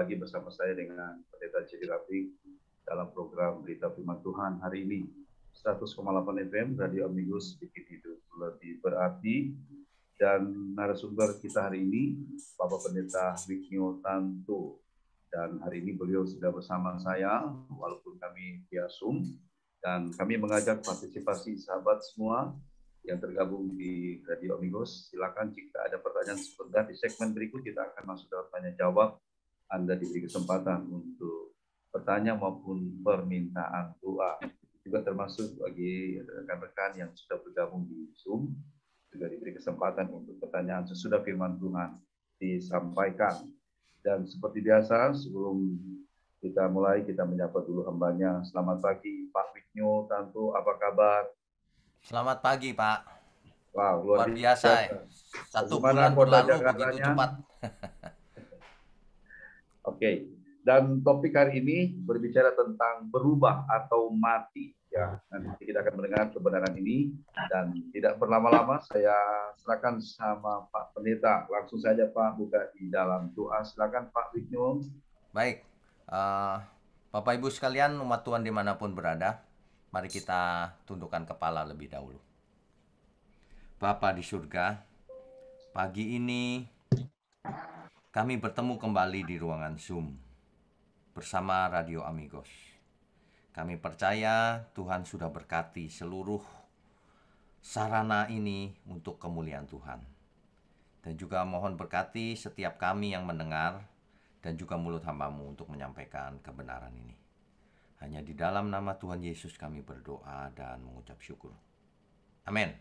lagi bersama saya dengan Pendeta Jadi Rafiq dalam program Berita Firman Tuhan hari ini. 100,8 FM Radio Amigos Bikin Hidup Lebih Berarti. Dan narasumber kita hari ini Bapak Pendeta Wiknyo Tanto. Dan hari ini beliau sudah bersama saya walaupun kami via Zoom. Dan kami mengajak partisipasi sahabat semua yang tergabung di Radio Amigos. Silakan jika ada pertanyaan sebentar di segmen berikut kita akan masuk dalam tanya jawab. Anda diberi kesempatan untuk bertanya maupun permintaan doa. Juga termasuk bagi rekan-rekan yang sudah bergabung di Zoom juga diberi kesempatan untuk pertanyaan sesudah firman Tuhan disampaikan. Dan seperti biasa sebelum kita mulai kita menyapa dulu hambanya. Selamat pagi Pak Wiknyo Tanto, apa kabar? Selamat pagi, Pak. Wow, luar biasa. Satu bagaimana bulan berlalu begitu cepat. Oke. Dan topik hari ini berbicara tentang berubah atau mati. Ya, nanti kita akan mendengar kebenaran ini. Dan tidak berlama-lama saya serahkan sama Pak Pendeta. Langsung saja Pak buka di dalam doa. Silakan Pak Wiknyo. Baik, Bapak Ibu sekalian, umat Tuhan dimanapun berada, mari kita tundukkan kepala lebih dahulu. Bapa di surga, pagi ini kami bertemu kembali di ruangan Zoom bersama Radio Amigos. Kami percaya Tuhan sudah berkati seluruh sarana ini untuk kemuliaan Tuhan. Dan juga mohon berkati setiap kami yang mendengar dan juga mulut hamba-Mu untuk menyampaikan kebenaran ini. Hanya di dalam nama Tuhan Yesus kami berdoa dan mengucap syukur. Amin.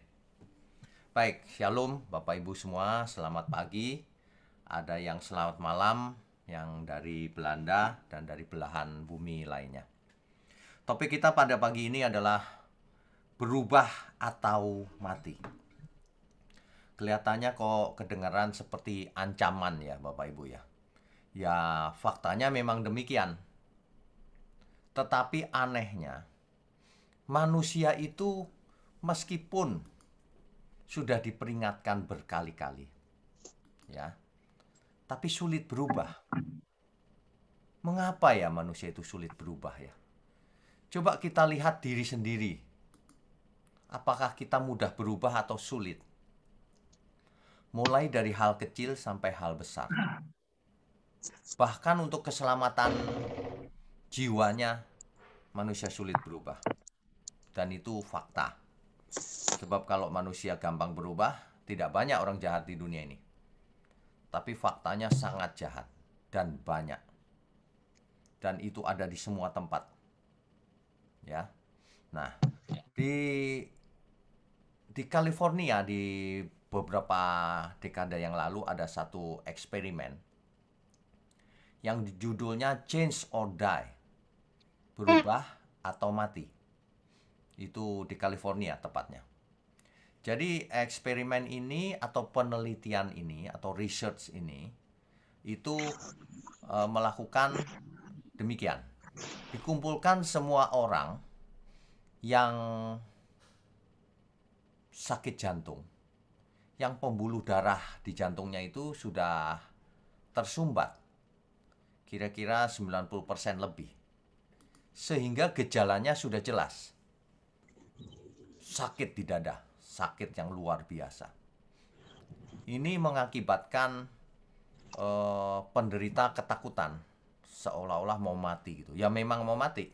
Baik, shalom Bapak Ibu semua, selamat pagi. Ada yang selamat malam, yang dari Belanda dan dari belahan bumi lainnya. Topik kita pada pagi ini adalah berubah atau mati. Kelihatannya kok kedengaran seperti ancaman ya Bapak Ibu ya. Ya faktanya memang demikian. Tetapi anehnya, manusia itu meskipun sudah diperingatkan berkali-kali, ya, tapi sulit berubah. Mengapa ya manusia itu sulit berubah ya? Coba kita lihat diri sendiri. Apakah kita mudah berubah atau sulit? Mulai dari hal kecil sampai hal besar. Bahkan untuk keselamatan jiwanya, manusia sulit berubah. Dan itu fakta. Sebab kalau manusia gampang berubah, tidak banyak orang jahat di dunia ini. Tapi faktanya sangat jahat dan banyak. Dan itu ada di semua tempat. Ya. Nah, di California di beberapa dekade yang lalu ada satu eksperimen yang judulnya Change or Die. Berubah atau mati. Itu di California tepatnya. Jadi eksperimen ini atau penelitian ini atau research ini itu melakukan demikian. Dikumpulkan semua orang yang sakit jantung, yang pembuluh darah di jantungnya itu sudah tersumbat, kira-kira 90% lebih. Sehingga gejalanya sudah jelas. Sakit di dada, sakit yang luar biasa. Ini mengakibatkan penderita ketakutan, seolah-olah mau mati gitu. Ya memang mau mati.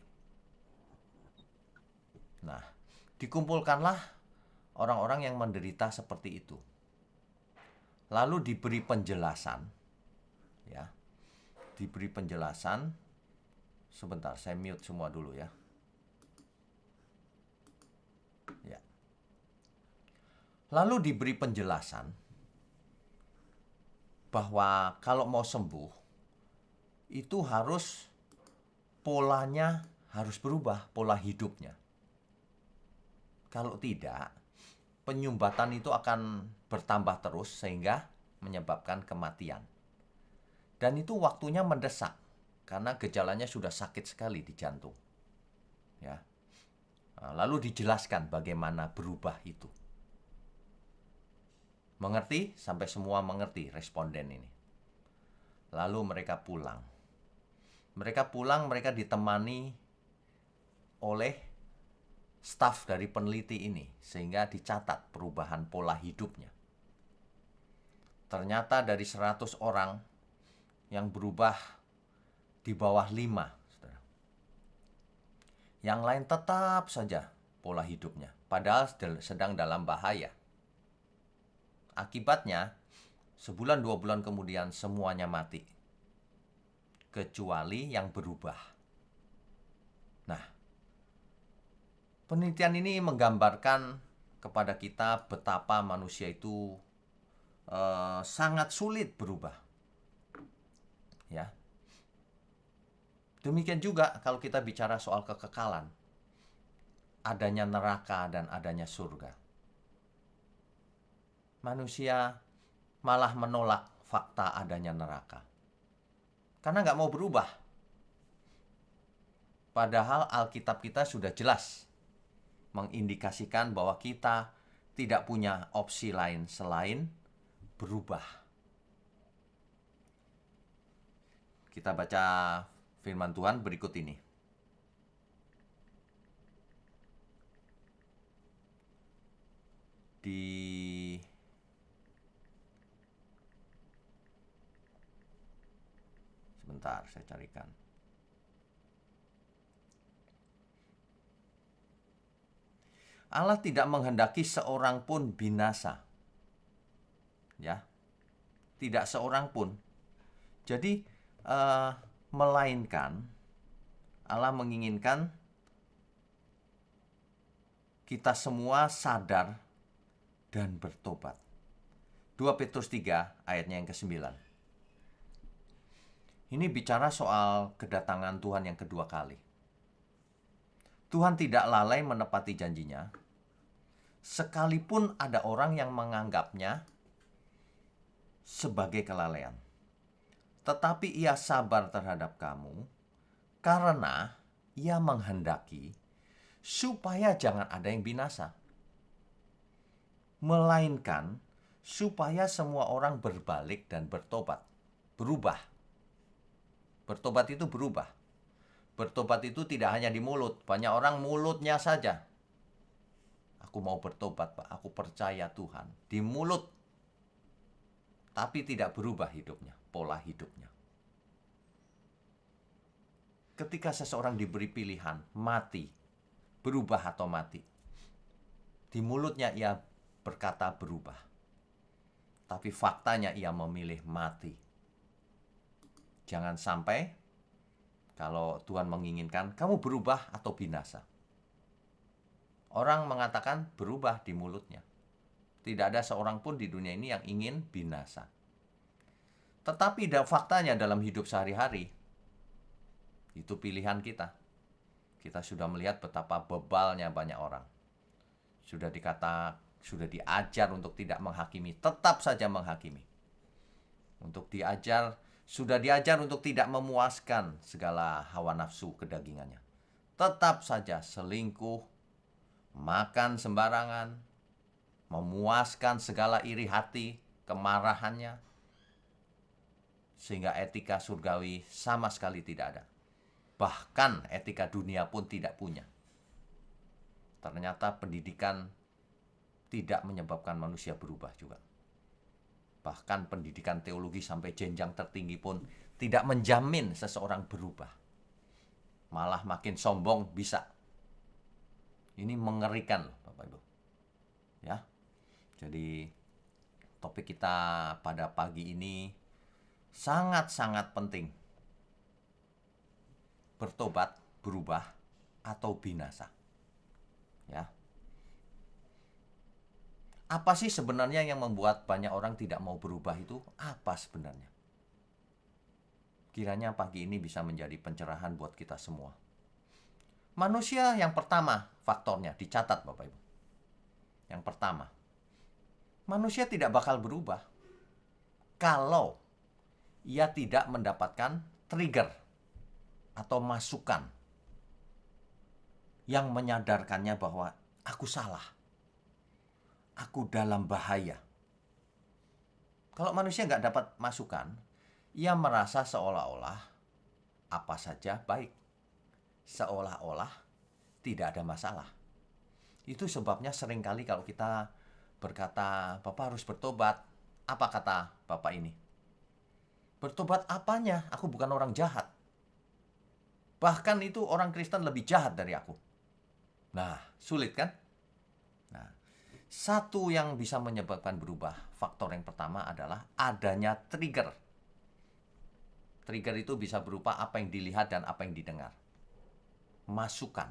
Nah, dikumpulkanlah orang-orang yang menderita seperti itu. Lalu diberi penjelasan, ya, diberi penjelasan. Sebentar, saya mute semua dulu ya. Ya. Lalu diberi penjelasan bahwa kalau mau sembuh itu harus polanya harus berubah, pola hidupnya. Kalau tidak, penyumbatan itu akan bertambah terus sehingga menyebabkan kematian. Dan itu waktunya mendesak karena gejalanya sudah sakit sekali di jantung. Ya. Lalu dijelaskan bagaimana berubah itu. Mengerti? Sampai semua mengerti responden ini. Lalu mereka pulang. Mereka pulang, mereka ditemani oleh staf dari peneliti ini, sehingga dicatat perubahan pola hidupnya. Ternyata dari 100 orang yang berubah di bawah 5, saudara. Yang lain tetap saja pola hidupnya, padahal sedang dalam bahaya. Akibatnya, sebulan 2 bulan kemudian semuanya mati, kecuali yang berubah. Nah, penelitian ini menggambarkan kepada kita betapa manusia itu sangat sulit berubah. Ya. Demikian juga kalau kita bicara soal kekekalan, adanya neraka dan adanya surga. Manusia malah menolak fakta adanya neraka, karena nggak mau berubah. Padahal Alkitab kita sudah jelas mengindikasikan bahwa kita tidak punya opsi lain selain berubah. Kita baca firman Tuhan berikut ini. Sebentar, saya carikan. Allah tidak menghendaki seorang pun binasa. Ya. Tidak seorang pun. Jadi melainkan Allah menginginkan kita semua sadar dan bertobat. 2 Petrus 3 ayatnya yang ke-9. Ini bicara soal kedatangan Tuhan yang kedua kali. Tuhan tidak lalai menepati janjinya, sekalipun ada orang yang menganggapnya sebagai kelalaian. Tetapi ia sabar terhadap kamu, karena ia menghendaki supaya jangan ada yang binasa, melainkan supaya semua orang berbalik dan bertobat, berubah. Bertobat itu berubah. Bertobat itu tidak hanya di mulut. Banyak orang mulutnya saja. Aku mau bertobat, Pak. Aku percaya Tuhan. Di mulut. Tapi tidak berubah hidupnya, pola hidupnya. Ketika seseorang diberi pilihan, mati, berubah atau mati. Di mulutnya ia berkata berubah. Tapi faktanya ia memilih mati. Jangan sampai kalau Tuhan menginginkan kamu berubah atau binasa. Orang mengatakan berubah di mulutnya. Tidak ada seorang pun di dunia ini yang ingin binasa. Tetapi faktanya dalam hidup sehari-hari, itu pilihan kita. Kita sudah melihat betapa bebalnya banyak orang. Sudah diajar untuk tidak menghakimi, tetap saja menghakimi. Sudah diajar untuk tidak memuaskan segala hawa nafsu kedagingannya. Tetap saja selingkuh, makan sembarangan, memuaskan segala iri hati, kemarahannya, sehingga etika surgawi sama sekali tidak ada. Bahkan etika dunia pun tidak punya. Ternyata pendidikan tidak menyebabkan manusia berubah juga. Bahkan pendidikan teologi sampai jenjang tertinggi pun tidak menjamin seseorang berubah. Malah makin sombong bisa. Ini mengerikan loh, Bapak Ibu. Ya. Jadi topik kita pada pagi ini sangat-sangat penting. Bertobat, berubah, atau binasa. Ya. Apa sih sebenarnya yang membuat banyak orang tidak mau berubah itu? Apa sebenarnya? Kiranya pagi ini bisa menjadi pencerahan buat kita semua. Manusia yang pertama, faktornya dicatat Bapak Ibu. Yang pertama, manusia tidak bakal berubah kalau ia tidak mendapatkan trigger atau masukan yang menyadarkannya bahwa aku salah. Aku dalam bahaya. Kalau manusia nggak dapat masukan, ia merasa seolah-olah apa saja baik. Seolah-olah tidak ada masalah. Itu sebabnya seringkali kalau kita berkata, Bapak harus bertobat. Apa kata Bapak ini? Bertobat apanya? Aku bukan orang jahat. Bahkan itu orang Kristen lebih jahat dari aku. Nah, sulit kan? Nah, satu yang bisa menyebabkan berubah, faktor yang pertama adalah adanya trigger. Trigger itu bisa berupa apa yang dilihat dan apa yang didengar. Masukan.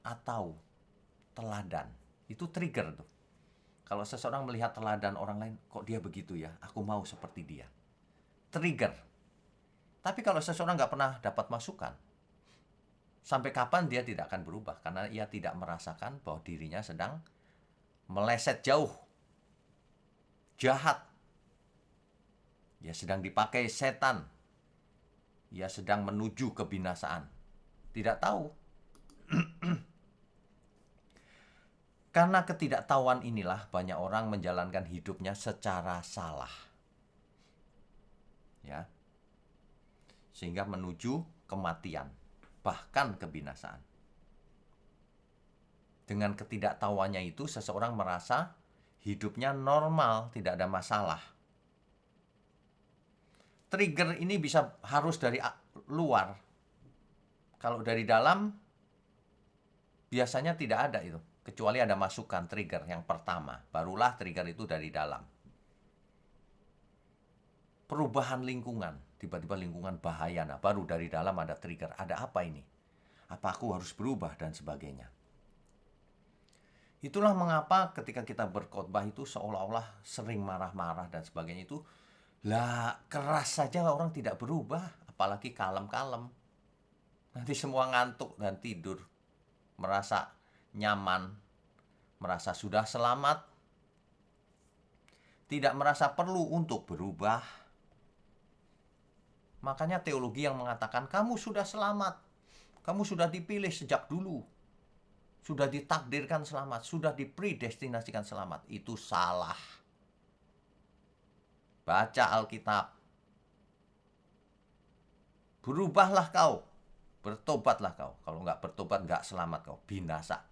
Atau teladan. Itu trigger tuh. Kalau seseorang melihat teladan orang lain, kok dia begitu ya? Aku mau seperti dia. Trigger. Tapi kalau seseorang nggak pernah dapat masukan, sampai kapan dia tidak akan berubah? Karena ia tidak merasakan bahwa dirinya sedang meleset jauh. Jahat. Ia sedang dipakai setan. Ia sedang menuju kebinasaan. Tidak tahu. Karena ketidaktahuan inilah banyak orang menjalankan hidupnya secara salah. Ya. Sehingga menuju kematian, bahkan kebinasaan. Dengan ketidaktahuannya itu seseorang merasa hidupnya normal, tidak ada masalah. Trigger ini bisa harus dari luar. Kalau dari dalam biasanya tidak ada itu. Kecuali ada masukan trigger yang pertama. Barulah trigger itu dari dalam. Perubahan lingkungan. Tiba-tiba lingkungan bahaya. Nah, baru dari dalam ada trigger. Ada apa ini? Apa aku harus berubah dan sebagainya. Itulah mengapa ketika kita berkhotbah itu seolah-olah sering marah-marah dan sebagainya itu. Lah, keras saja orang tidak berubah. Apalagi kalem-kalem. Nanti semua ngantuk dan tidur. Merasa nyaman, merasa sudah selamat, tidak merasa perlu untuk berubah. Makanya teologi yang mengatakan kamu sudah selamat, kamu sudah dipilih sejak dulu, sudah ditakdirkan selamat, sudah dipredestinasikan selamat, itu salah. Baca Alkitab. Berubahlah kau, bertobatlah kau. Kalau nggak bertobat, nggak selamat kau, binasa.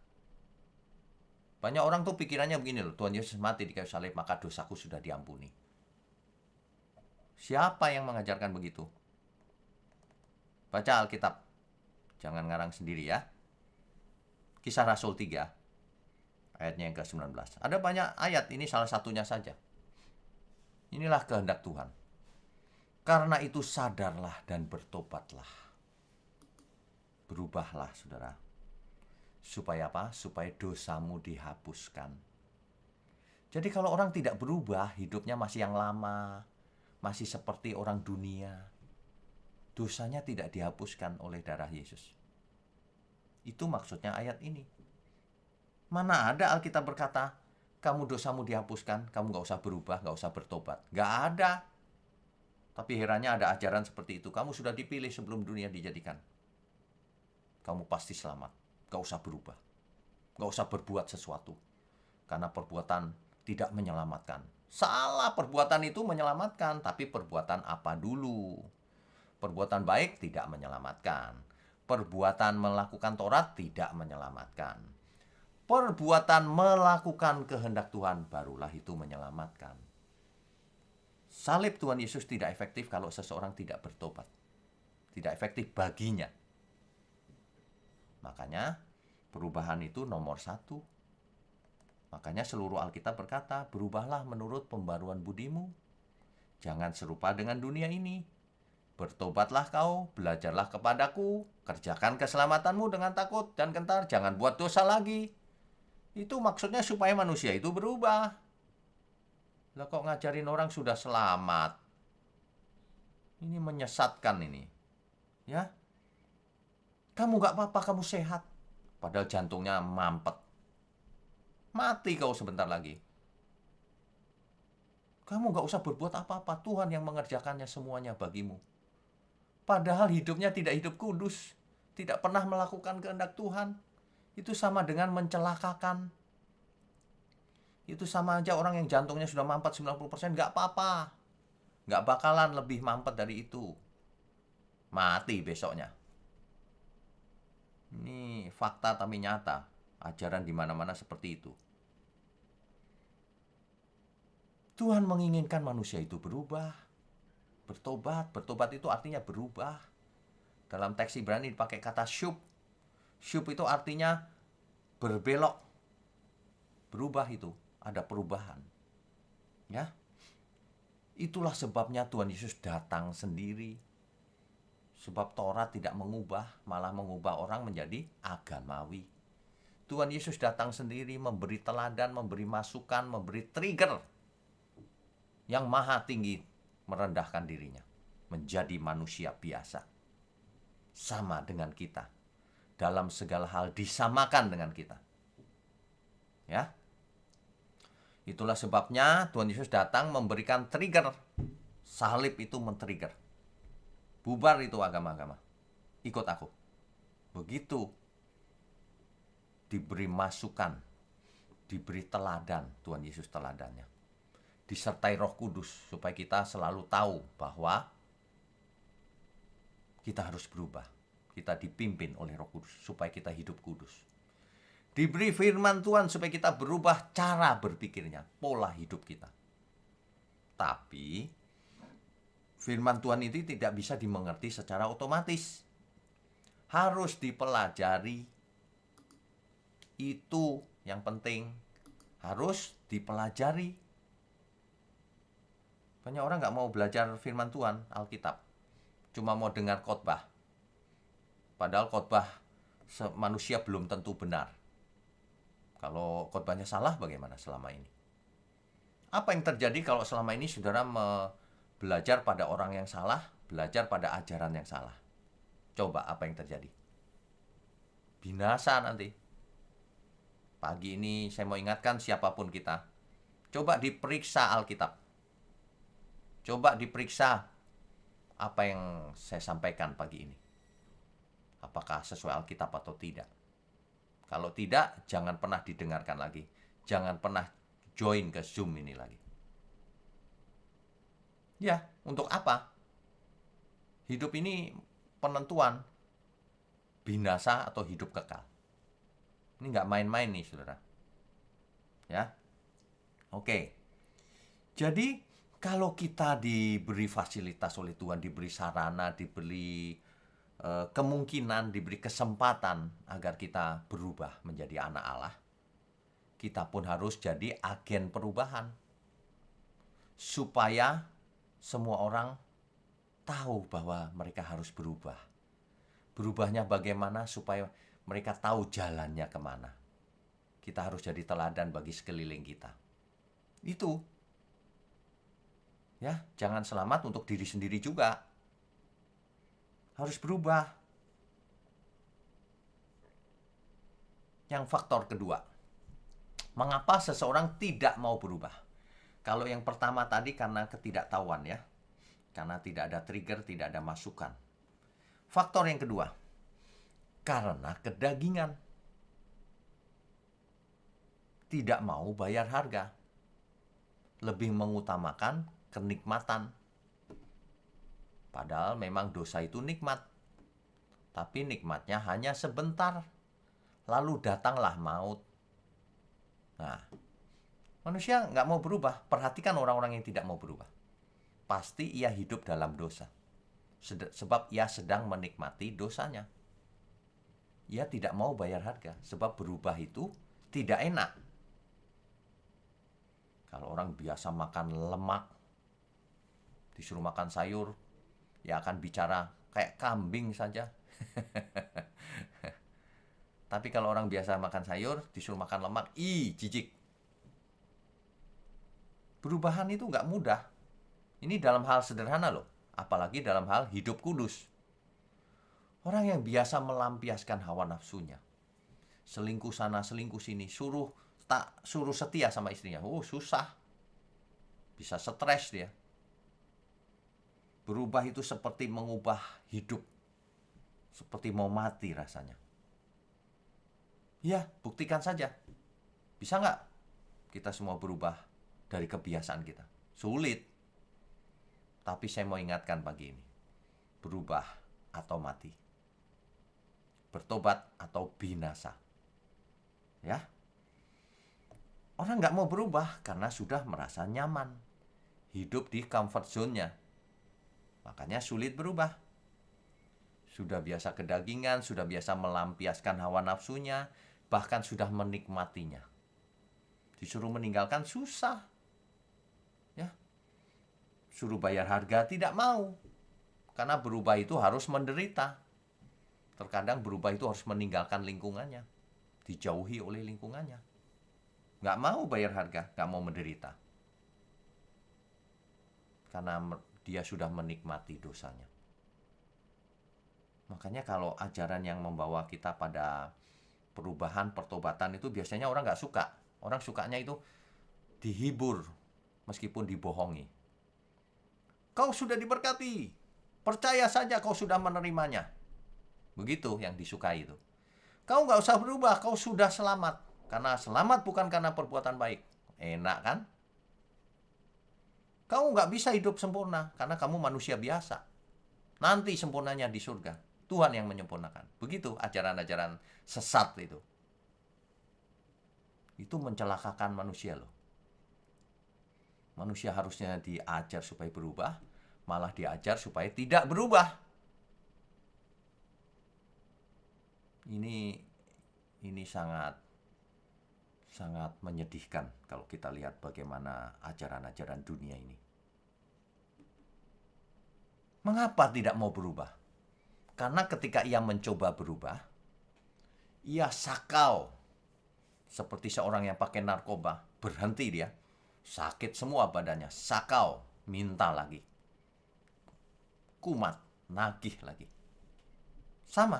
Banyak orang tuh pikirannya begini loh, Tuhan Yesus mati di kayu salib, maka dosaku sudah diampuni. Siapa yang mengajarkan begitu? Baca Alkitab. Jangan ngarang sendiri ya. Kisah Rasul 3, ayatnya yang ke-19. Ada banyak ayat, ini salah satunya saja. Inilah kehendak Tuhan. Karena itu sadarlah dan bertobatlah. Berubahlah, saudara. Supaya apa? Supaya dosamu dihapuskan. Jadi kalau orang tidak berubah, hidupnya masih yang lama, masih seperti orang dunia, dosanya tidak dihapuskan oleh darah Yesus. Itu maksudnya ayat ini. Mana ada Alkitab berkata, kamu dosamu dihapuskan, kamu gak usah berubah, gak usah bertobat. Gak ada. Tapi herannya ada ajaran seperti itu. Kamu sudah dipilih sebelum dunia dijadikan. Kamu pasti selamat. Gak usah berubah. Gak usah berbuat sesuatu. Karena perbuatan tidak menyelamatkan. Salah, perbuatan itu menyelamatkan. Tapi perbuatan apa dulu? Perbuatan baik tidak menyelamatkan. Perbuatan melakukan Taurat tidak menyelamatkan. Perbuatan melakukan kehendak Tuhan barulah itu menyelamatkan. Salib Tuhan Yesus tidak efektif kalau seseorang tidak bertobat. Tidak efektif baginya. Makanya perubahan itu nomor 1. Makanya seluruh Alkitab berkata, berubahlah menurut pembaruan budimu. Jangan serupa dengan dunia ini. Bertobatlah kau, belajarlah kepadaku, kerjakan keselamatanmu dengan takut dan gentar, jangan buat dosa lagi. Itu maksudnya supaya manusia itu berubah. Lah kok ngajarin orang sudah selamat? Ini menyesatkan ini. Ya. Kamu gak apa-apa, kamu sehat. Padahal jantungnya mampet. Mati kau sebentar lagi. Kamu gak usah berbuat apa-apa. Tuhan yang mengerjakannya semuanya bagimu. Padahal hidupnya tidak hidup kudus. Tidak pernah melakukan kehendak Tuhan. Itu sama dengan mencelakakan. Itu sama aja orang yang jantungnya sudah mampet 90%. Gak apa-apa. Gak bakalan lebih mampet dari itu. mati besoknya. Ini fakta tapi nyata. Ajaran di mana-mana seperti itu. Tuhan menginginkan manusia itu berubah, bertobat. Bertobat itu artinya berubah. Dalam teks Ibrani dipakai kata syub. Syub itu artinya berbelok. Berubah itu, ada perubahan. Ya. Itulah sebabnya Tuhan Yesus datang sendiri. Sebab Taurat tidak mengubah, malah mengubah orang menjadi agamawi. Tuhan Yesus datang sendiri memberi teladan, memberi masukan, memberi trigger yang maha tinggi, merendahkan dirinya menjadi manusia biasa. Sama dengan kita. Dalam segala hal disamakan dengan kita. Ya. Itulah sebabnya Tuhan Yesus datang memberikan trigger. Salib itu men-trigger. Bubar itu agama-agama. Ikut aku. Begitu diberi masukan, diberi teladan, Tuhan Yesus teladannya. Disertai Roh Kudus supaya kita selalu tahu bahwa kita harus berubah. Kita dipimpin oleh Roh Kudus supaya kita hidup kudus. Diberi firman Tuhan supaya kita berubah cara berpikirnya, pola hidup kita. Tapi firman Tuhan itu tidak bisa dimengerti secara otomatis. Harus dipelajari. Itu yang penting. Harus dipelajari. Banyak orang nggak mau belajar firman Tuhan, Alkitab. Cuma mau dengar khotbah. Padahal khotbah manusia belum tentu benar. Kalau khotbahnya salah, bagaimana selama ini? Apa yang terjadi kalau selama ini saudara belajar pada orang yang salah, belajar pada ajaran yang salah? Coba apa yang terjadi? Binasa nanti. Pagi ini saya mau ingatkan siapapun kita. Coba diperiksa Alkitab. Coba diperiksa apa yang saya sampaikan pagi ini. Apakah sesuai Alkitab atau tidak? Kalau tidak, jangan pernah didengarkan lagi. Jangan pernah join ke Zoom ini lagi. Ya, untuk apa? Hidup ini penentuan binasa atau hidup kekal. Ini nggak main-main nih, saudara. Ya, oke. Jadi, kalau kita diberi fasilitas oleh Tuhan, diberi sarana, diberi kemungkinan, diberi kesempatan agar kita berubah menjadi anak Allah, kita pun harus jadi agen perubahan. Supaya semua orang tahu bahwa mereka harus berubah. Berubahnya bagaimana supaya mereka tahu jalannya kemana. Kita harus jadi teladan bagi sekeliling kita. Itu. Ya, jangan selamat untuk diri sendiri juga. Harus berubah. Yang faktor kedua. Mengapa seseorang tidak mau berubah? Kalau yang pertama tadi karena ketidaktahuan ya. Karena tidak ada trigger, tidak ada masukan. Faktor yang kedua. Karena kedagingan. Tidak mau bayar harga. Lebih mengutamakan kenikmatan. Padahal memang dosa itu nikmat. Tapi nikmatnya hanya sebentar. Lalu datanglah maut. Nah, manusia nggak mau berubah. Perhatikan orang-orang yang tidak mau berubah. Pasti ia hidup dalam dosa. Sebab ia sedang menikmati dosanya. Ia tidak mau bayar harga. Sebab berubah itu tidak enak. Kalau orang biasa makan lemak, disuruh makan sayur, ya akan bicara kayak kambing saja. Tapi kalau orang biasa makan sayur, disuruh makan lemak, jijik. Perubahan itu nggak mudah. Ini dalam hal sederhana loh. Apalagi dalam hal hidup kudus. Orang yang biasa melampiaskan hawa nafsunya. Selingkuh sana, selingkuh sini. Suruh setia sama istrinya. Susah. Bisa stres dia. Berubah itu seperti mengubah hidup. Seperti mau mati rasanya. Ya, buktikan saja. Bisa nggak kita semua berubah dari kebiasaan kita? Sulit. Tapi saya mau ingatkan pagi ini. Berubah atau mati. Bertobat atau binasa. Ya. Orang nggak mau berubah karena sudah merasa nyaman. Hidup di comfort zone-nya. Makanya sulit berubah. Sudah biasa kedagingan, sudah biasa melampiaskan hawa nafsunya, bahkan sudah menikmatinya. Disuruh meninggalkan susah. Ya. Suruh bayar harga tidak mau. Karena berubah itu harus menderita. Terkadang berubah itu harus meninggalkan lingkungannya. Dijauhi oleh lingkungannya. Nggak mau bayar harga, nggak mau menderita. Karena dia sudah menikmati dosanya. Makanya kalau ajaran yang membawa kita pada perubahan, pertobatan itu biasanya orang nggak suka. Orang sukanya itu dihibur, meskipun dibohongi. Kau sudah diberkati, percaya saja kau sudah menerimanya. Begitu yang disukai itu. Kau nggak usah berubah, kau sudah selamat. Karena selamat bukan karena perbuatan baik. Enak kan? Kamu nggak bisa hidup sempurna karena kamu manusia biasa. Nanti sempurnanya di surga. Tuhan yang menyempurnakan. Begitu ajaran-ajaran sesat itu. Itu mencelakakan manusia loh. Manusia harusnya diajar supaya berubah, malah diajar supaya tidak berubah. Ini sangat menyedihkan kalau kita lihat bagaimana ajaran-ajaran dunia ini. Mengapa tidak mau berubah? Karena ketika ia mencoba berubah, ia sakau. Seperti seorang yang pakai narkoba, berhenti dia. Sakit semua badannya, sakau, minta lagi. Kumat, nagih lagi. Sama.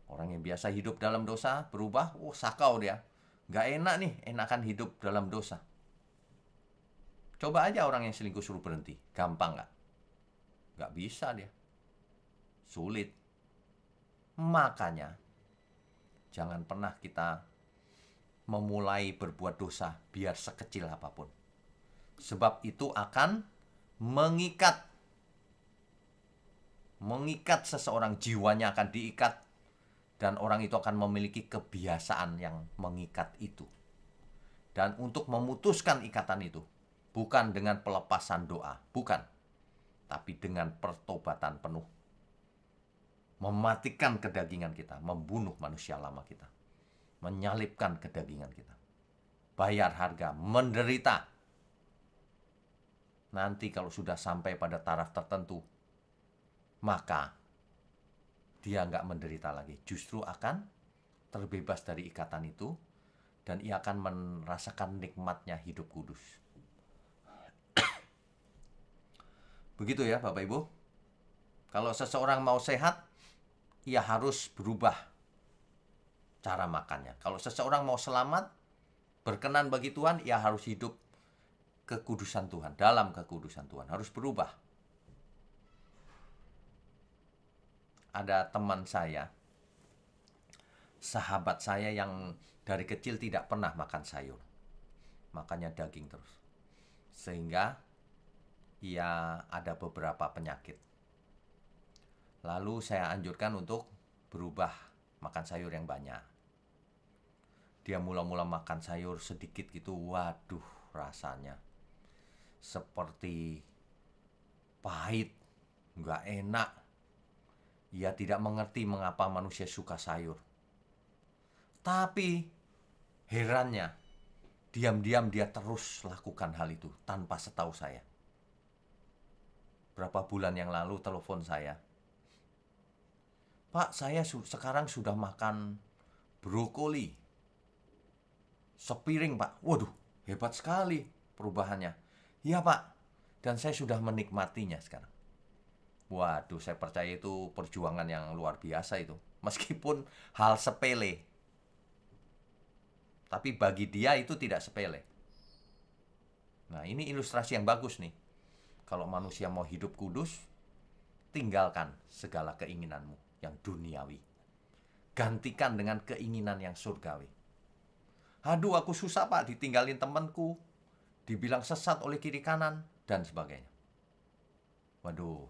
Orang yang biasa hidup dalam dosa, berubah, sakau dia. Gak enak nih, enakan hidup dalam dosa. Coba aja orang yang selingkuh suruh berhenti. Gampang gak? Gak bisa dia. Sulit. Makanya, jangan pernah kita memulai berbuat dosa, biar sekecil apapun. Sebab itu akan mengikat. Mengikat seseorang, jiwanya akan diikat. Dan orang itu akan memiliki kebiasaan yang mengikat itu. Dan untuk memutuskan ikatan itu, bukan dengan pelepasan doa, bukan. Tapi dengan pertobatan penuh. Mematikan kedagingan kita, membunuh manusia lama kita. Menyalipkan kedagingan kita. Bayar harga, menderita. Nanti kalau sudah sampai pada taraf tertentu, maka dia nggak menderita lagi, justru akan terbebas dari ikatan itu, dan ia akan merasakan nikmatnya hidup kudus. Begitu ya Bapak Ibu. Kalau seseorang mau sehat, ia harus berubah cara makannya. Kalau seseorang mau selamat, berkenan bagi Tuhan, ia harus hidup kekudusan Tuhan, dalam kekudusan Tuhan, harus berubah. Ada teman saya, sahabat saya yang dari kecil tidak pernah makan sayur. Makannya daging terus. Sehingga ia ada beberapa penyakit. Lalu saya anjurkan untuk berubah, makan sayur yang banyak. Dia mula-mula makan sayur sedikit gitu, waduh rasanya seperti pahit, nggak enak. Ia tidak mengerti mengapa manusia suka sayur. Tapi herannya, diam-diam dia terus lakukan hal itu tanpa setahu saya. Berapa bulan yang lalu telepon saya. Pak, saya sekarang sudah makan brokoli. Sepiring, Pak. Waduh, hebat sekali perubahannya. Iya, Pak. Dan saya sudah menikmatinya sekarang. Waduh, saya percaya itu perjuangan yang luar biasa itu. Meskipun hal sepele. Tapi bagi dia itu tidak sepele. Nah, ini ilustrasi yang bagus nih. Kalau manusia mau hidup kudus, tinggalkan segala keinginanmu yang duniawi. Gantikan dengan keinginan yang surgawi. Aduh, aku susah Pak, ditinggalin temanku. Dibilang sesat oleh kiri kanan, dan sebagainya. Waduh.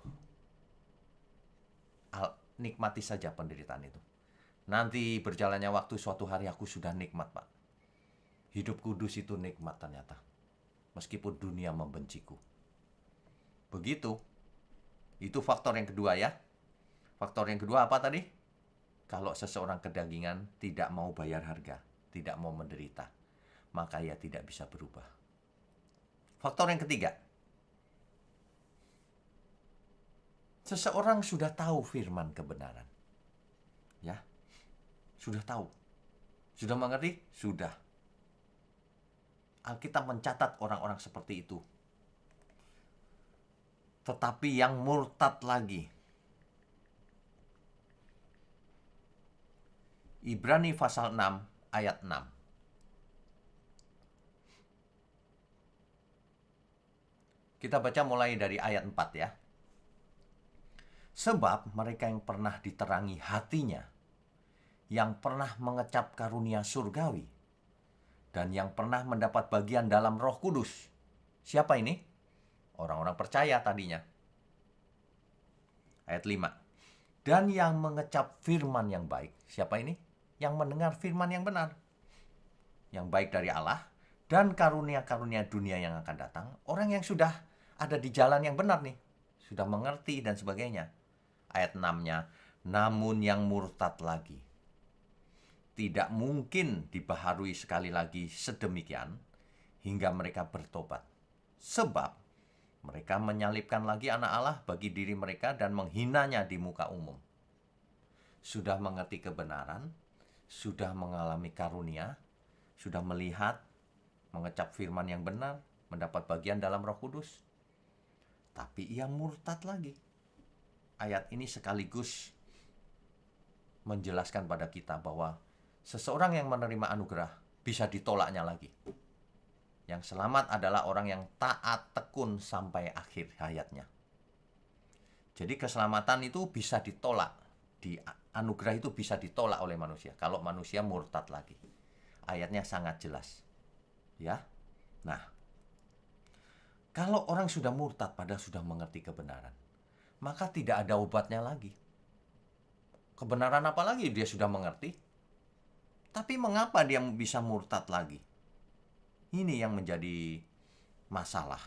Nikmati saja penderitaan itu. Nanti berjalannya waktu, suatu hari aku sudah nikmat, Pak. Hidup kudus itu nikmat ternyata. Meskipun dunia membenciku. Begitu. Itu faktor yang kedua ya. Faktor yang kedua apa tadi? Kalau seseorang kedagingan tidak mau bayar harga, tidak mau menderita, maka ia tidak bisa berubah. Faktor yang ketiga. Seseorang sudah tahu firman kebenaran. Ya. Sudah tahu. Sudah mengerti? Sudah. Alkitab mencatat orang-orang seperti itu. Tetapi yang murtad lagi. Ibrani pasal 6 ayat 6. Kita baca mulai dari ayat 4 ya. Sebab mereka yang pernah diterangi hatinya, yang pernah mengecap karunia surgawi, dan yang pernah mendapat bagian dalam Roh Kudus. Siapa ini? Orang-orang percaya tadinya. Ayat 5. Dan yang mengecap firman yang baik. Siapa ini? Yang mendengar firman yang benar. Yang baik dari Allah. Dan karunia-karunia dunia yang akan datang. Orang yang sudah ada di jalan yang benar nih. Sudah mengerti dan sebagainya. Ayat 6-nya. Namun yang murtad lagi. Tidak mungkin dibaharui sekali lagi sedemikian. Hingga mereka bertobat. Sebab mereka menyalibkan lagi anak Allah bagi diri mereka dan menghinanya di muka umum. Sudah mengerti kebenaran, sudah mengalami karunia, sudah melihat, mengecap firman yang benar, mendapat bagian dalam Roh Kudus. Tapi ia murtad lagi. Ayat ini sekaligus menjelaskan pada kita bahwa seseorang yang menerima anugerah bisa ditolaknya lagi. Yang selamat adalah orang yang taat tekun sampai akhir hayatnya. Jadi keselamatan itu bisa ditolak. Anugerah itu bisa ditolak oleh manusia. Kalau manusia murtad lagi. Ayatnya sangat jelas. Ya. Nah. Kalau orang sudah murtad padahal sudah mengerti kebenaran. Maka tidak ada obatnya lagi. Kebenaran apa lagi dia sudah mengerti. Tapi mengapa dia bisa murtad lagi? Ini yang menjadi masalah.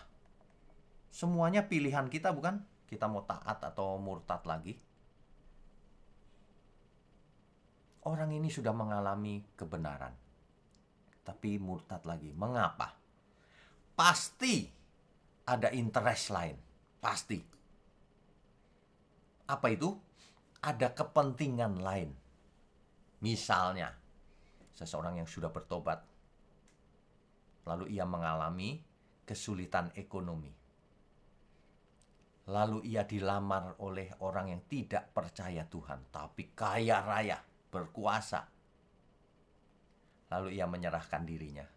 Semuanya pilihan kita bukan? Kita mau taat atau murtad lagi. Orang ini sudah mengalami kebenaran. Tapi murtad lagi. Mengapa? Pasti ada interest lain. Pasti. Apa itu? Ada kepentingan lain. Misalnya, seseorang yang sudah bertobat. Lalu ia mengalami kesulitan ekonomi. Lalu ia dilamar oleh orang yang tidak percaya Tuhan, tapi kaya raya, berkuasa. Lalu ia menyerahkan dirinya.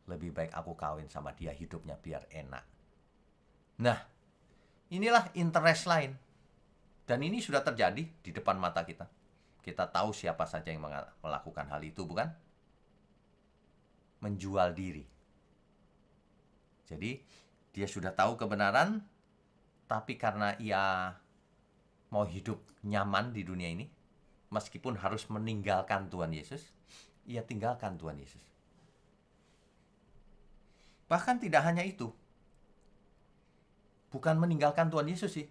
Lebih baik aku kawin sama dia, hidupnya biar enak. Nah, inilah interest lain. Dan ini sudah terjadi di depan mata kita. Kita tahu siapa saja yang melakukan hal itu, bukan? Menjual diri. Jadi, dia sudah tahu kebenaran, tapi karena ia mau hidup nyaman di dunia ini, meskipun harus meninggalkan Tuhan Yesus, ia tinggalkan Tuhan Yesus. Bahkan tidak hanya itu. Bukan meninggalkan Tuhan Yesus sih.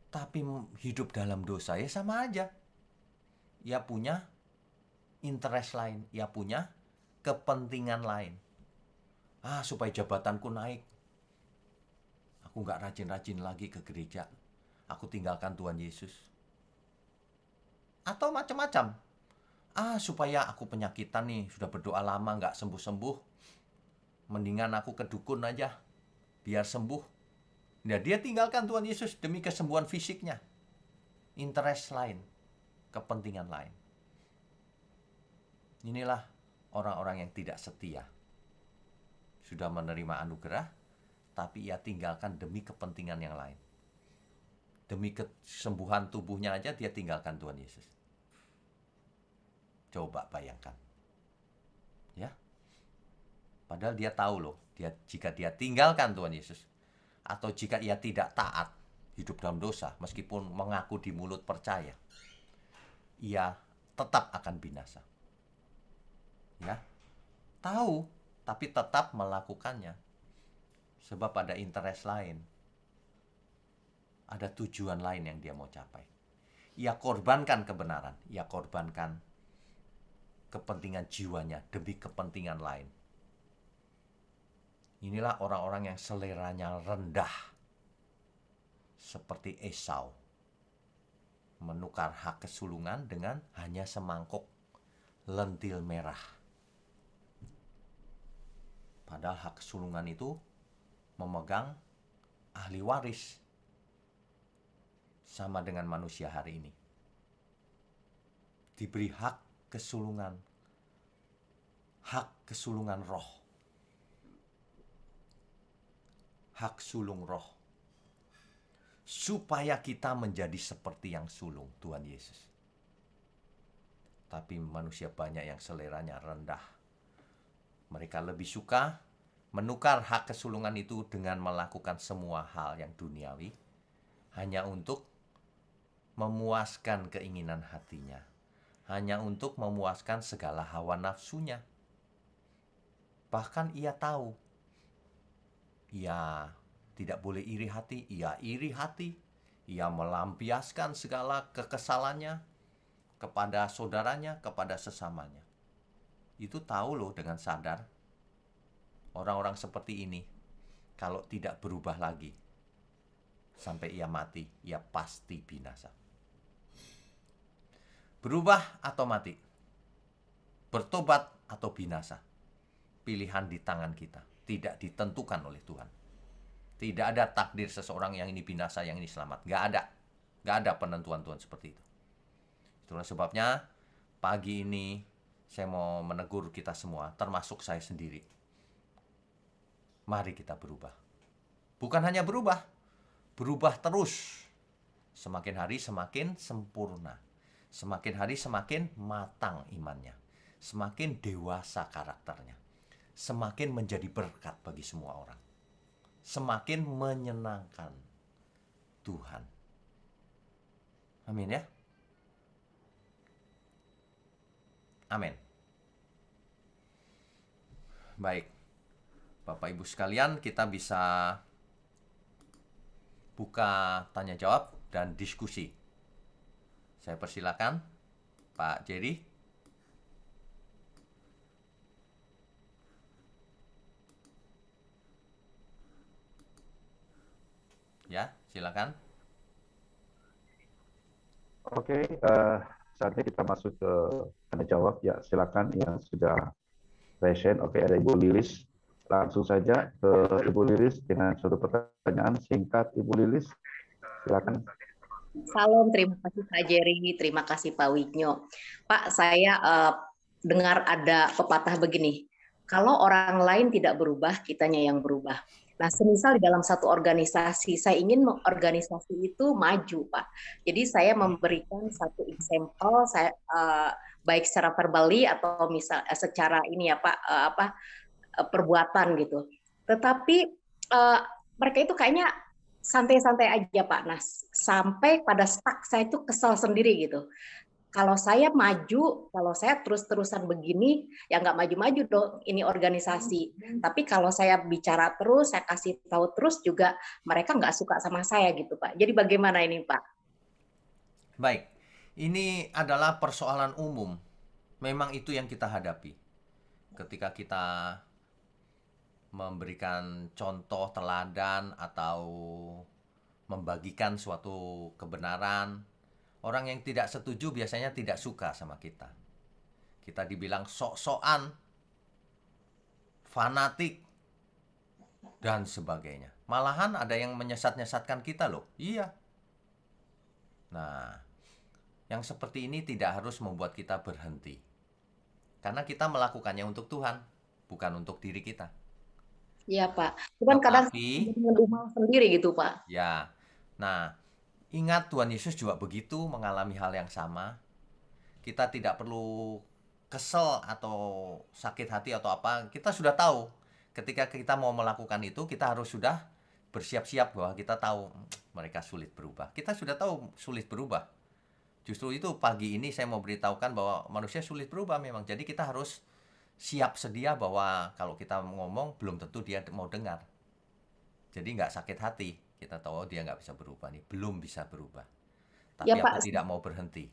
Tapi hidup dalam dosa ya sama aja. Ia punya interest lain. Ia punya kepentingan lain. Supaya jabatanku naik. Aku gak rajin-rajin lagi ke gereja. Aku tinggalkan Tuhan Yesus. Atau macam-macam. Supaya aku penyakitan nih. Sudah berdoa lama gak sembuh-sembuh. Mendingan aku ke dukun aja. Biar sembuh. Nah, dia tinggalkan Tuhan Yesus demi kesembuhan fisiknya. Interest lain. Kepentingan lain. Inilah orang-orang yang tidak setia. Sudah menerima anugerah, tapi ia tinggalkan demi kepentingan yang lain. Demi kesembuhan tubuhnya aja dia tinggalkan Tuhan Yesus. Coba bayangkan. Ya. Padahal dia tahu loh, jika dia tinggalkan Tuhan Yesus, atau jika ia tidak taat, hidup dalam dosa, meskipun mengaku di mulut percaya, ia tetap akan binasa. Ya, tahu, tapi tetap melakukannya. Sebab ada interest lain. Ada tujuan lain yang dia mau capai. Ia korbankan kebenaran, ia korbankan kepentingan jiwanya demi kepentingan lain. Inilah orang-orang yang seleranya rendah, seperti Esau, menukar hak kesulungan dengan hanya semangkuk lentil merah. Padahal hak kesulungan itu memegang ahli waris, sama dengan manusia hari ini. Diberi hak kesulungan roh. Hak sulung roh. Supaya kita menjadi seperti yang sulung, Tuhan Yesus. Tapi manusia banyak yang seleranya rendah. Mereka lebih suka menukar hak kesulungan itu dengan melakukan semua hal yang duniawi, hanya untuk memuaskan keinginan hatinya, hanya untuk memuaskan segala hawa nafsunya. Bahkan ia tahu, ia tidak boleh iri hati, ia iri hati, ia melampiaskan segala kekesalannya kepada saudaranya, kepada sesamanya. Itu tahu loh dengan sadar. Orang-orang seperti ini, kalau tidak berubah lagi, sampai ia mati, ia pasti binasa. Berubah atau mati, bertobat atau binasa, pilihan di tangan kita, tidak ditentukan oleh Tuhan. Tidak ada takdir seseorang yang ini binasa, yang ini selamat. Gak ada penentuan Tuhan seperti itu. Itulah sebabnya pagi ini saya mau menegur kita semua, termasuk saya sendiri. Mari kita berubah. Bukan hanya berubah terus. Semakin hari semakin sempurna. Semakin hari semakin matang imannya. Semakin dewasa karakternya. Semakin menjadi berkat bagi semua orang. Semakin menyenangkan Tuhan. Amin ya. Amin. Baik. Bapak Ibu sekalian, kita bisa buka tanya jawab dan diskusi. Saya persilakan Pak Jerry. Ya, silakan. Oke, saatnya kita masuk ke tanya jawab. Ya, silakan yang sudah present. Oke, ada Ibu Lilis. Langsung saja ke Ibu Lilis dengan suatu pertanyaan singkat. Ibu Lilis, silakan. Salam, terima kasih Pak Jerry, terima kasih Pak Wignyo. Pak, saya dengar ada pepatah begini, kalau orang lain tidak berubah, kitanya yang berubah. Nah, semisal di dalam satu organisasi, saya ingin organisasi itu maju, Pak. Jadi saya memberikan satu example, saya baik secara verbally atau misal secara ini ya Pak, perbuatan gitu. Tetapi mereka itu kayaknya santai-santai aja Pak. Nah, sampai pada stuck saya itu kesal sendiri gitu. Kalau saya maju, kalau saya terus-terusan begini, ya nggak maju-maju dong ini organisasi. Tapi kalau saya bicara terus, saya kasih tahu terus juga mereka nggak suka sama saya gitu Pak. Jadi bagaimana ini Pak? Baik, ini adalah persoalan umum. Memang itu yang kita hadapi. Ketika kita memberikan contoh teladan atau membagikan suatu kebenaran, orang yang tidak setuju biasanya tidak suka sama kita. Kita dibilang sok-sokan, fanatik, dan sebagainya. Malahan ada yang menyesat-nyesatkan kita loh. Iya. Nah, yang seperti ini tidak harus membuat kita berhenti. Karena kita melakukannya untuk Tuhan, bukan untuk diri kita. Iya Pak, cuman kadang dengan sendiri gitu Pak. Ya, nah ingat Tuhan Yesus juga begitu mengalami hal yang sama. Kita tidak perlu kesel atau sakit hati atau apa. Kita sudah tahu ketika kita mau melakukan itu kita harus sudah bersiap-siap bahwa kita tahu mereka sulit berubah. Kita sudah tahu sulit berubah. Justru itu pagi ini saya mau beritahukan bahwa manusia sulit berubah memang. Jadi kita harus siap sedia bahwa kalau kita ngomong belum tentu dia mau dengar. Jadi nggak sakit hati. Kita tahu dia nggak bisa berubah nih, belum bisa berubah. Tapi Ya aku Pak, tidak mau berhenti.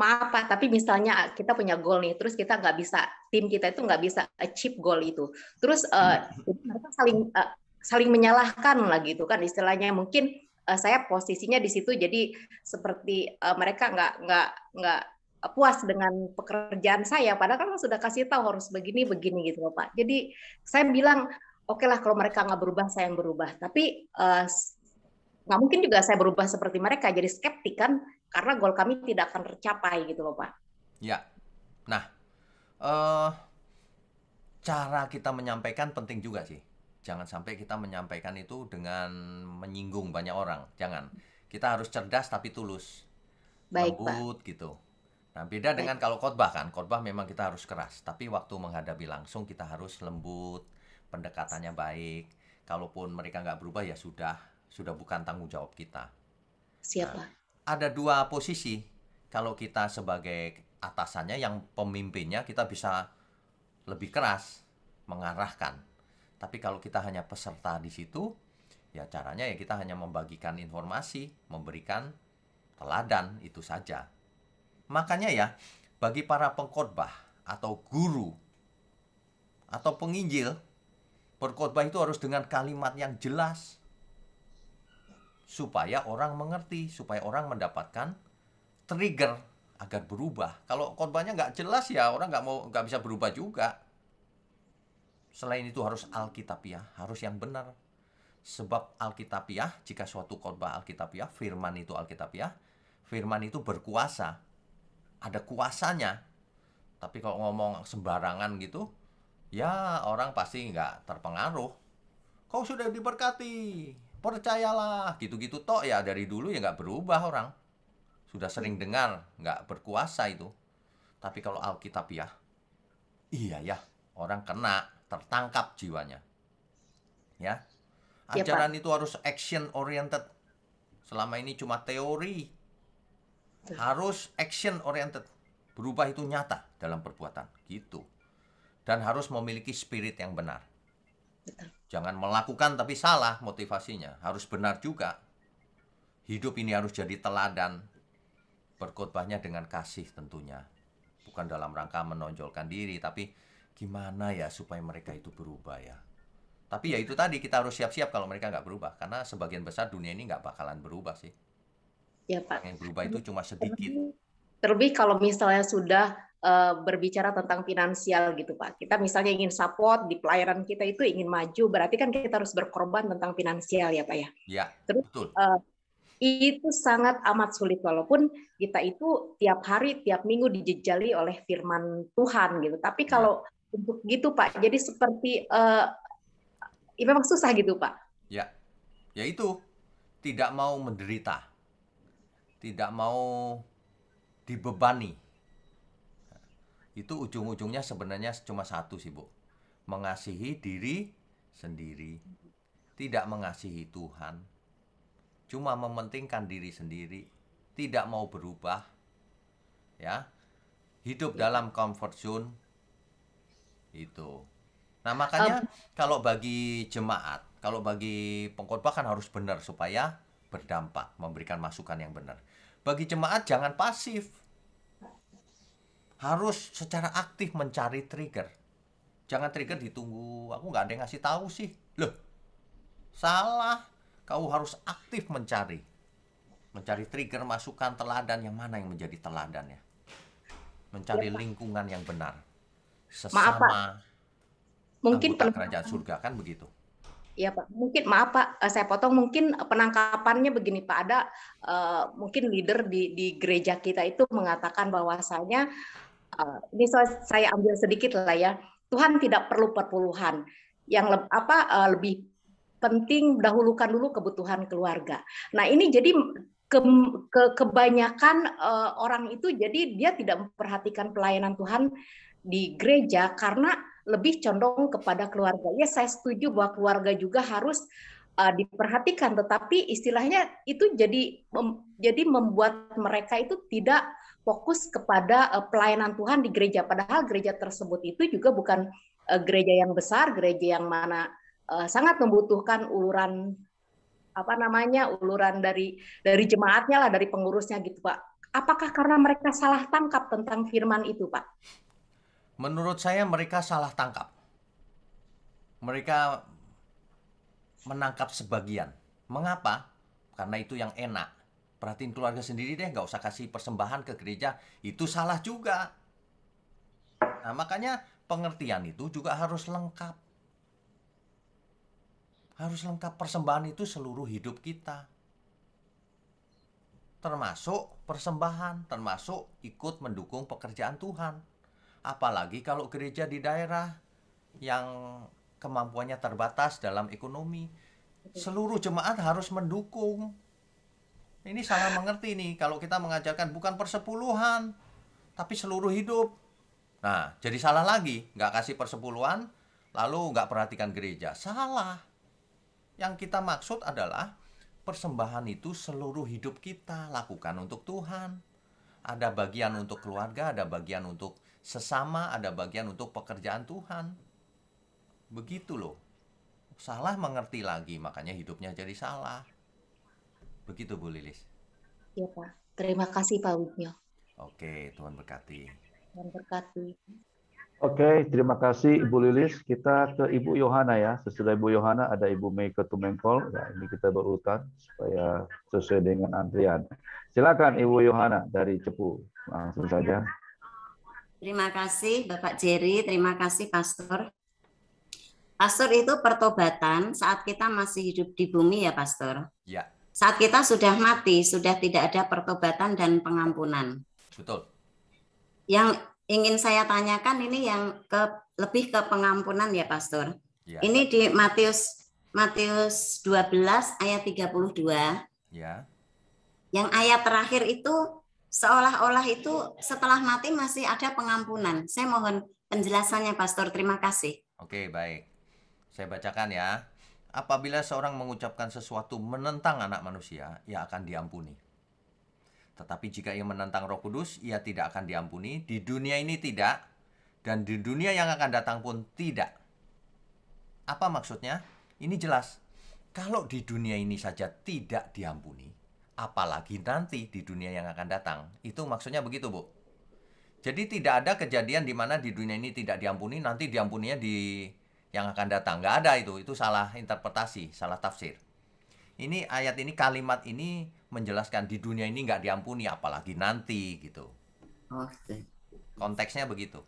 maaf Pak, tapi misalnya kita punya goal nih, terus kita nggak bisa, tim kita itu nggak bisa achieve goal itu. Terus mereka saling menyalahkan lah gitu kan istilahnya. Mungkin saya posisinya di situ, jadi seperti mereka nggak puas dengan pekerjaan saya, padahal kan sudah kasih tahu harus begini begini gitu loh Pak. Jadi saya bilang oke lah kalau mereka nggak berubah, saya yang berubah. Tapi nggak mungkin juga saya berubah seperti mereka, jadi skeptik kan, karena goal kami tidak akan tercapai gitu loh Pak. Ya, nah eh cara kita menyampaikan penting juga sih. Jangan sampai kita menyampaikan itu dengan menyinggung banyak orang. Jangan. Kita harus cerdas tapi tulus, Baik Pak. lembut gitu. Nah, beda dengan Baik. kalau khotbah kan. Khotbah memang kita harus keras, tapi waktu menghadapi langsung kita harus lembut, pendekatannya baik. Kalaupun mereka nggak berubah ya sudah bukan tanggung jawab kita. Siap Nah, Pak. ada dua posisi. Kalau kita sebagai atasannya, yang pemimpinnya, kita bisa lebih keras mengarahkan. Tapi kalau kita hanya peserta di situ, ya caranya ya kita hanya membagikan informasi, memberikan teladan, itu saja. Makanya ya, bagi para pengkhotbah atau guru atau penginjil, berkhotbah itu harus dengan kalimat yang jelas supaya orang mengerti, supaya orang mendapatkan trigger agar berubah. Kalau khotbahnya nggak jelas ya orang nggak bisa berubah juga. Selain itu harus alkitabiah, harus yang benar. Sebab alkitabiah, jika suatu khotbah alkitabiah, firman itu alkitabiah, firman itu berkuasa, ada kuasanya. Tapi kalau ngomong sembarangan gitu, ya orang pasti nggak terpengaruh. Kau sudah diberkati, percayalah, gitu-gitu toh ya dari dulu ya nggak berubah orang. Sudah sering dengar, nggak berkuasa itu. Tapi kalau alkitabiah, iya ya, orang kena, tertangkap jiwanya. Ya, Ya Pak. ajaran itu harus action oriented. Selama ini cuma teori, harus action oriented. Berubah itu nyata dalam perbuatan, gitu. Dan harus memiliki spirit yang benar. Betul. Jangan melakukan tapi salah motivasinya, harus benar juga. Hidup ini harus jadi teladan. Berkhotbahnya dengan kasih tentunya. Bukan dalam rangka menonjolkan diri, tapi gimana ya supaya mereka itu berubah ya. Tapi ya itu tadi, kita harus siap-siap kalau mereka nggak berubah. Karena sebagian besar dunia ini nggak bakalan berubah sih. Ya Pak. Yang berubah itu cuma sedikit. Terlebih kalau misalnya sudah berbicara tentang finansial gitu Pak. Kita misalnya ingin support di pelayanan kita itu ingin maju, berarti kan kita harus berkorban tentang finansial ya Pak ya. Ya, Terus betul. itu sangat amat sulit walaupun kita itu tiap hari, tiap minggu dijejali oleh firman Tuhan gitu. Tapi kalau untuk gitu Pak, jadi seperti memang susah gitu Pak. Ya, yaitu tidak mau menderita, tidak mau dibebani. Itu ujung-ujungnya sebenarnya cuma satu sih Bu, mengasihi diri sendiri, tidak mengasihi Tuhan, cuma mementingkan diri sendiri, tidak mau berubah, ya, hidup dalam comfort zone itu. Nah makanya kalau bagi jemaat, kalau bagi pengkhotbah kan harus benar supaya berdampak, memberikan masukan yang benar. Bagi jemaat jangan pasif, harus secara aktif mencari trigger. Jangan trigger ditunggu, aku nggak ada yang ngasih tahu sih. Loh, salah. Kau harus aktif mencari trigger, masukan, teladan, yang mana yang menjadi teladannya. Mencari lingkungan yang benar. Maaf Pak, Sesama mungkin anggota kerajaan surga, kan begitu. ya Pak, mungkin maaf Pak, saya potong, mungkin penangkapannya begini Pak, ada mungkin leader di gereja kita itu mengatakan bahwasanya ini saya ambil sedikit lah ya, Tuhan tidak perlu perpuluhan, yang lebih penting dahulukan dulu kebutuhan keluarga. Nah ini jadi kebanyakan orang itu jadi dia tidak memperhatikan pelayanan Tuhan di gereja karena lebih condong kepada keluarga. Ya saya setuju bahwa keluarga juga harus diperhatikan, tetapi istilahnya itu jadi membuat mereka itu tidak fokus kepada pelayanan Tuhan di gereja. Padahal gereja tersebut itu juga bukan gereja yang besar, gereja yang mana sangat membutuhkan uluran uluran dari jemaatnya lah, dari pengurusnya gitu, Pak. Apakah karena mereka salah tangkap tentang firman itu, Pak? Menurut saya mereka salah tangkap. Mereka menangkap sebagian. Mengapa? Karena itu yang enak. Perhatiin keluarga sendiri deh, nggak usah kasih persembahan ke gereja. Itu salah juga. Nah, makanya pengertian itu juga harus lengkap. Harus lengkap, persembahan itu seluruh hidup kita. Termasuk persembahan, termasuk ikut mendukung pekerjaan Tuhan. Apalagi kalau gereja di daerah yang kemampuannya terbatas dalam ekonomi, seluruh jemaat harus mendukung. Ini salah mengerti nih kalau kita mengajarkan bukan persepuluhan, tapi seluruh hidup. Nah, jadi salah lagi, nggak kasih persepuluhan, lalu nggak perhatikan gereja. Salah. Yang kita maksud adalah persembahan itu seluruh hidup kita lakukan untuk Tuhan. Ada bagian untuk keluarga, ada bagian untuk sesama, ada bagian untuk pekerjaan Tuhan. Begitu loh. Salah mengerti lagi, makanya hidupnya jadi salah. Begitu Bu Lilis. Ya Pak. Terima kasih Pak Wigno. Oke, Tuhan berkati. Tuhan berkati. Oke, terima kasih Ibu Lilis. Kita ke Ibu Yohana ya. Sesudah Ibu Yohana ada Ibu Meike Tumengkol. Ya, ini kita berurutan supaya sesuai dengan antrian. Silakan Ibu Yohana dari Cepu. Langsung saja. Terima kasih Bapak Jerry, terima kasih Pastor. Pastor, itu pertobatan saat kita masih hidup di bumi ya Pastor? Ya. Saat kita sudah mati, sudah tidak ada pertobatan dan pengampunan. Betul. Yang ingin saya tanyakan ini yang lebih ke pengampunan ya Pastor. Ya. Ini di Matius 12 ayat 32. Ya. Yang ayat terakhir itu seolah-olah itu setelah mati masih ada pengampunan. Saya mohon penjelasannya Pastor, terima kasih. Oke, baik. Saya bacakan ya. Apabila seorang mengucapkan sesuatu menentang anak manusia, ia akan diampuni. Tetapi jika ia menentang Roh Kudus, ia tidak akan diampuni. Di dunia ini tidak, dan di dunia yang akan datang pun tidak. Apa maksudnya? Ini jelas. Kalau di dunia ini saja tidak diampuni, apalagi nanti di dunia yang akan datang. Itu maksudnya begitu, Bu. Jadi tidak ada kejadian di mana di dunia ini tidak diampuni, nanti diampuninya di yang akan datang. Nggak ada itu. Itu salah interpretasi, salah tafsir. Ini ayat ini, kalimat ini menjelaskan di dunia ini nggak diampuni, apalagi nanti gitu. Oke. Konteksnya begitu.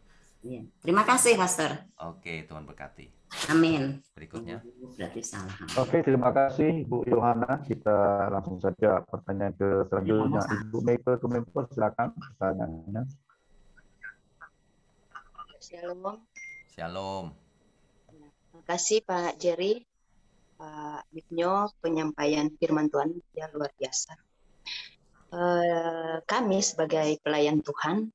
Ya. Terima kasih, Pastor. Oke, Tuhan berkati. Amin. Berikutnya. Berarti salah. Oke, terima kasih Bu Yohana. Kita langsung saja pertanyaan ke selanjutnya. Ibu Meike Tumengkol, silakan pertanyaannya. Shalom. Shalom. Terima kasih Pak Jerry, Pak Wigno, penyampaian firman Tuhan yang luar biasa. Kami sebagai pelayan Tuhan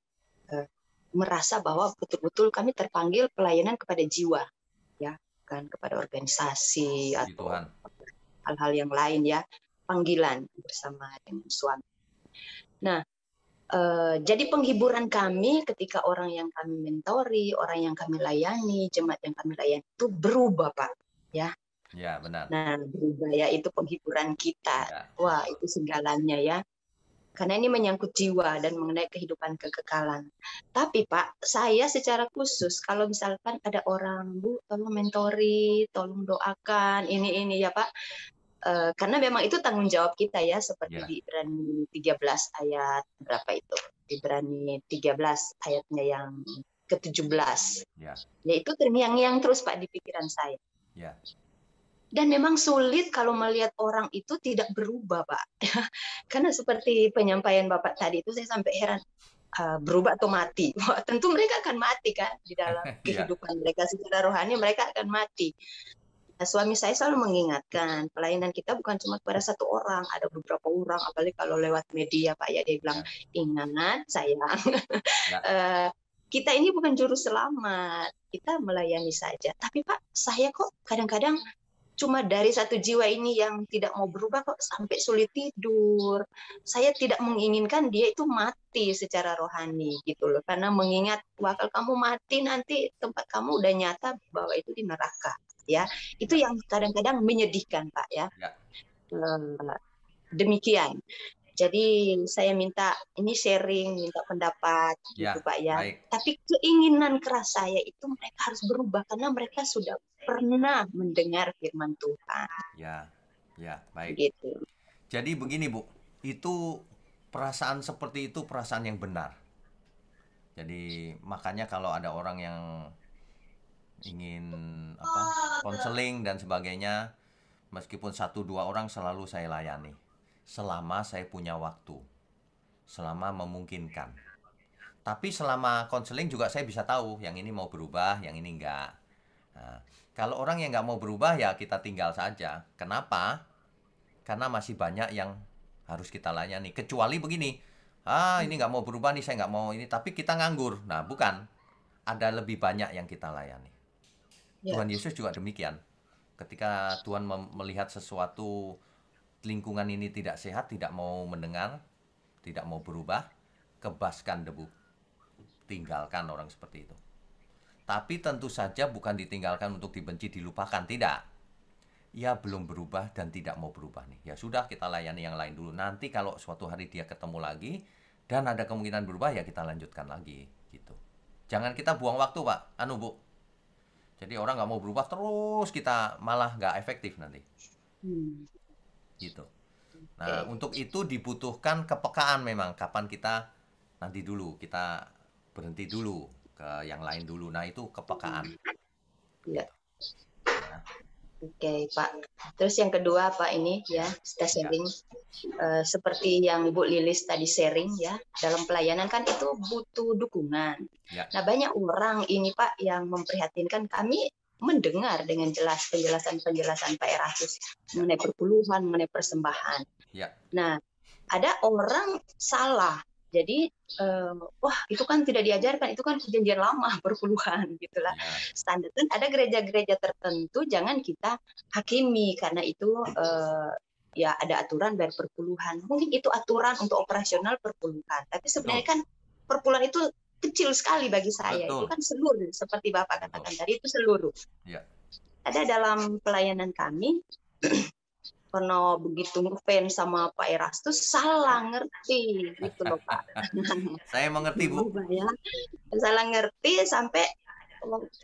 merasa bahwa betul-betul kami terpanggil pelayanan kepada jiwa, ya, kan, kepada organisasi atau hal-hal yang lain, ya, panggilan bersama dengan suami. Nah, jadi penghiburan kami ketika orang yang kami mentori, orang yang kami layani, jemaat yang kami layani itu berubah, Pak, ya. Ya, benar. Nah, berubah ya, itu penghiburan kita. Ya. Wah, itu segalanya ya. Karena ini menyangkut jiwa dan mengenai kehidupan kekekalan. Tapi Pak, saya secara khusus kalau misalkan ada orang, Bu, tolong mentori, tolong doakan, ini ya Pak. Karena memang itu tanggung jawab kita ya, seperti di Ibrani 13 ayat berapa itu? Ibrani 13 ayatnya yang ke-17. Ya. Yaitu terngiang-ngiang terus Pak di pikiran saya. Ya. Dan memang sulit kalau melihat orang itu tidak berubah, Pak. Karena seperti penyampaian Bapak tadi itu saya sampai heran, berubah atau mati. Wah, tentu mereka akan mati kan di dalam kehidupan mereka secara rohani, mereka akan mati. Nah, suami saya selalu mengingatkan, pelayanan kita bukan cuma kepada satu orang, ada beberapa orang, apalagi kalau lewat media, Pak, ya dia bilang, ingat sayang, kita ini bukan juru selamat, kita melayani saja. Tapi Pak, saya kok kadang-kadang cuma dari satu jiwa ini yang tidak mau berubah kok sampai sulit tidur. Saya tidak menginginkan dia itu mati secara rohani gitu loh. Karena mengingat wah kalau kamu mati nanti tempat kamu udah nyata bahwa itu di neraka ya. Itu yang kadang-kadang menyedihkan Pak ya. Ya. Demikian. Jadi saya minta ini sharing, minta pendapat gitu Ya, Pak ya. baik. Tapi keinginan keras saya itu mereka harus berubah karena mereka sudah pernah mendengar firman Tuhan. Ya, ya, baik. Gitu. Jadi begini Bu, itu perasaan seperti itu perasaan yang benar. Jadi makanya kalau ada orang yang ingin konseling dan sebagainya, meskipun 1-2 orang selalu saya layani. Selama saya punya waktu, selama memungkinkan. Tapi selama konseling juga saya bisa tahu yang ini mau berubah, yang ini enggak. Nah, kalau orang yang nggak mau berubah ya kita tinggal saja. Kenapa? Karena masih banyak yang harus kita layani. Kecuali begini, ini nggak mau berubah nih, saya nggak mau ini, tapi kita nganggur. Nah, bukan. Ada lebih banyak yang kita layani. Ya. Tuhan Yesus juga demikian. Ketika Tuhan melihat sesuatu lingkungan ini tidak sehat, tidak mau mendengar, tidak mau berubah, kebaskan debu. Tinggalkan orang seperti itu. Tapi tentu saja bukan ditinggalkan untuk dibenci, dilupakan, tidak. Ia belum berubah dan tidak mau berubah nih. Ya sudah, kita layani yang lain dulu. Nanti kalau suatu hari dia ketemu lagi dan ada kemungkinan berubah, ya kita lanjutkan lagi gitu. Jangan kita buang waktu, Pak. Bu. Jadi orang nggak mau berubah terus, kita malah nggak efektif nanti. Gitu. Nah, untuk itu dibutuhkan kepekaan memang. Kapan kita nanti dulu, kita berhenti dulu ke yang lain dulu. Nah, itu kepekaan. Ya. Oke, Pak. Terus yang kedua, Pak, ini ya, kita sharing. Seperti yang Ibu Lilis tadi sharing ya, dalam pelayanan kan itu butuh dukungan. Ya. Nah, banyak orang ini, Pak, yang memprihatinkan. Kami mendengar dengan jelas penjelasan-penjelasan Pak Erastus mengenai perpuluhan, mengenai persembahan. Ya. Nah, ada orang salah. Jadi, wah itu kan tidak diajarkan, itu kan perjanjian lama perpuluhan gitulah. Ya. Standar kan ada gereja-gereja tertentu jangan kita hakimi karena itu ya ada aturan bayar perpuluhan. Mungkin itu aturan untuk operasional perpuluhan, tapi sebenarnya kan perpuluhan itu kecil sekali bagi saya. Betul. Itu kan seluruh seperti Bapak katakan tadi itu seluruh. Ya. Ada dalam pelayanan kami karena begitu ngefans sama Pak Erastus salah ngerti gitu loh Pak. Saya mengerti Bu. Ya. Salah ngerti sampai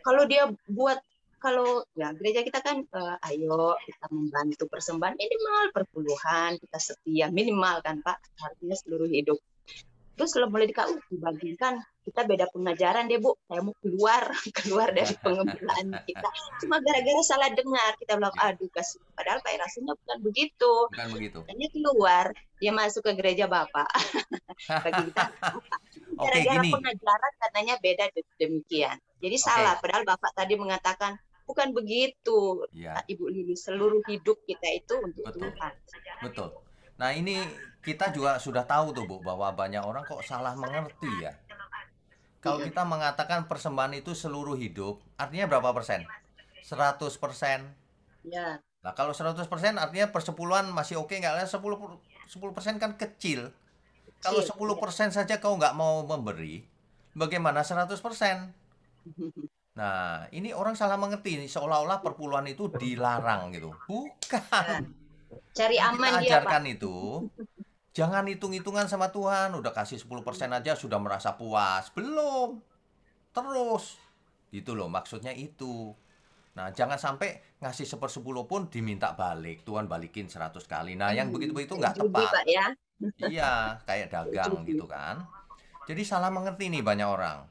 kalau dia buat kalau ya gereja kita kan ayo kita membantu persembahan minimal perpuluhan kita setia minimal kan Pak artinya seluruh hidup. Terus kalau mulai dibagikan kita beda pengajaran deh Bu, saya mau keluar dari pengembalaan kita. Cuma gara-gara salah dengar kita bilang aduh kasih. Padahal Pak Erastusnya bukan begitu. Bukan begitu. Dia keluar, dia masuk ke gereja Bapak. Bagi kita gara-gara pengajaran katanya beda demikian. Jadi salah. Padahal Bapak tadi mengatakan bukan begitu. Ya. Ibu Lili seluruh hidup kita itu untuk Tuhan. Betul. Nah ini kita juga sudah tahu tuh Bu bahwa banyak orang kok salah mengerti ya. Kalau kita mengatakan persembahan itu seluruh hidup, artinya berapa persen? 100%. Ya. Nah kalau 100% artinya persepuluhan masih oke nggak? 10% kan kecil. Kalau 10% saja kau nggak mau memberi, bagaimana 100%? Nah ini orang salah mengerti, seolah-olah perpuluhan itu dilarang gitu. Bukan. Cari aman kita ajarkan dia, Pak. itu jangan hitung-hitungan sama Tuhan udah kasih 10% aja sudah merasa puas belum terus gitu loh maksudnya itu. Nah jangan sampai ngasih 1/10 pun diminta balik Tuhan balikin 100 kali. Nah yang begitu-begitu nggak tepat Pak, ya. Iya kayak dagang gitu kan. Jadi salah mengerti nih banyak orang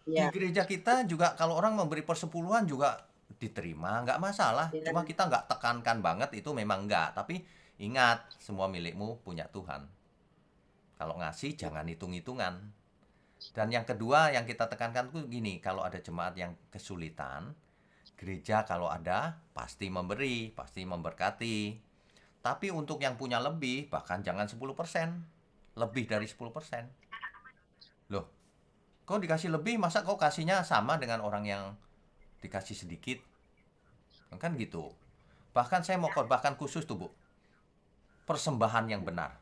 ya. Di gereja kita juga kalau orang memberi persepuluhan juga diterima, nggak masalah. Cuma kita nggak tekankan banget itu memang nggak. Tapi ingat, semua milikmu punya Tuhan. Kalau ngasih jangan hitung-hitungan. Dan yang kedua yang kita tekankan tuh gini, kalau ada jemaat yang kesulitan, gereja kalau ada pasti memberi, pasti memberkati. Tapi untuk yang punya lebih, bahkan jangan 10%. Lebih dari 10%. Loh, kau dikasih lebih, masa kau kasihnya sama dengan orang yang dikasih sedikit? Kan gitu. Bahkan saya mau khotbahkan khusus tuh, Bu. Persembahan yang benar.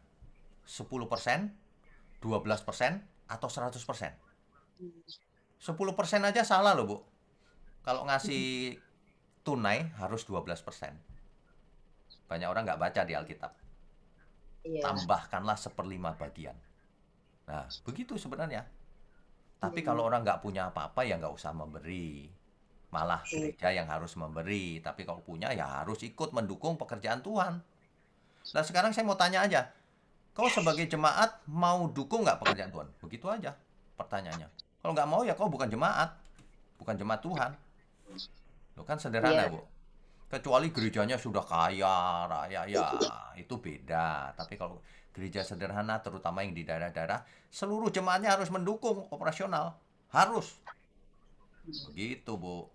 10%, 12%, atau 100%. 10% aja salah loh, Bu. Kalau ngasih tunai harus 12%. Banyak orang nggak baca di Alkitab. Iya. Tambahkanlah 1/5 bagian. Nah, begitu sebenarnya. Tapi kalau orang nggak punya apa-apa ya nggak usah memberi. Malah gereja yang harus memberi. Tapi kalau punya ya harus ikut mendukung pekerjaan Tuhan. Nah sekarang saya mau tanya aja. Kau sebagai jemaat mau dukung nggak pekerjaan Tuhan? Begitu aja pertanyaannya. Kalau nggak mau ya kau bukan jemaat. Bukan jemaat Tuhan. Loh kan sederhana, Bu. Kecuali gerejanya sudah kaya, raya, ya itu beda. Tapi kalau gereja sederhana, terutama yang di daerah-daerah, seluruh jemaatnya harus mendukung operasional. Harus. Begitu, Bu.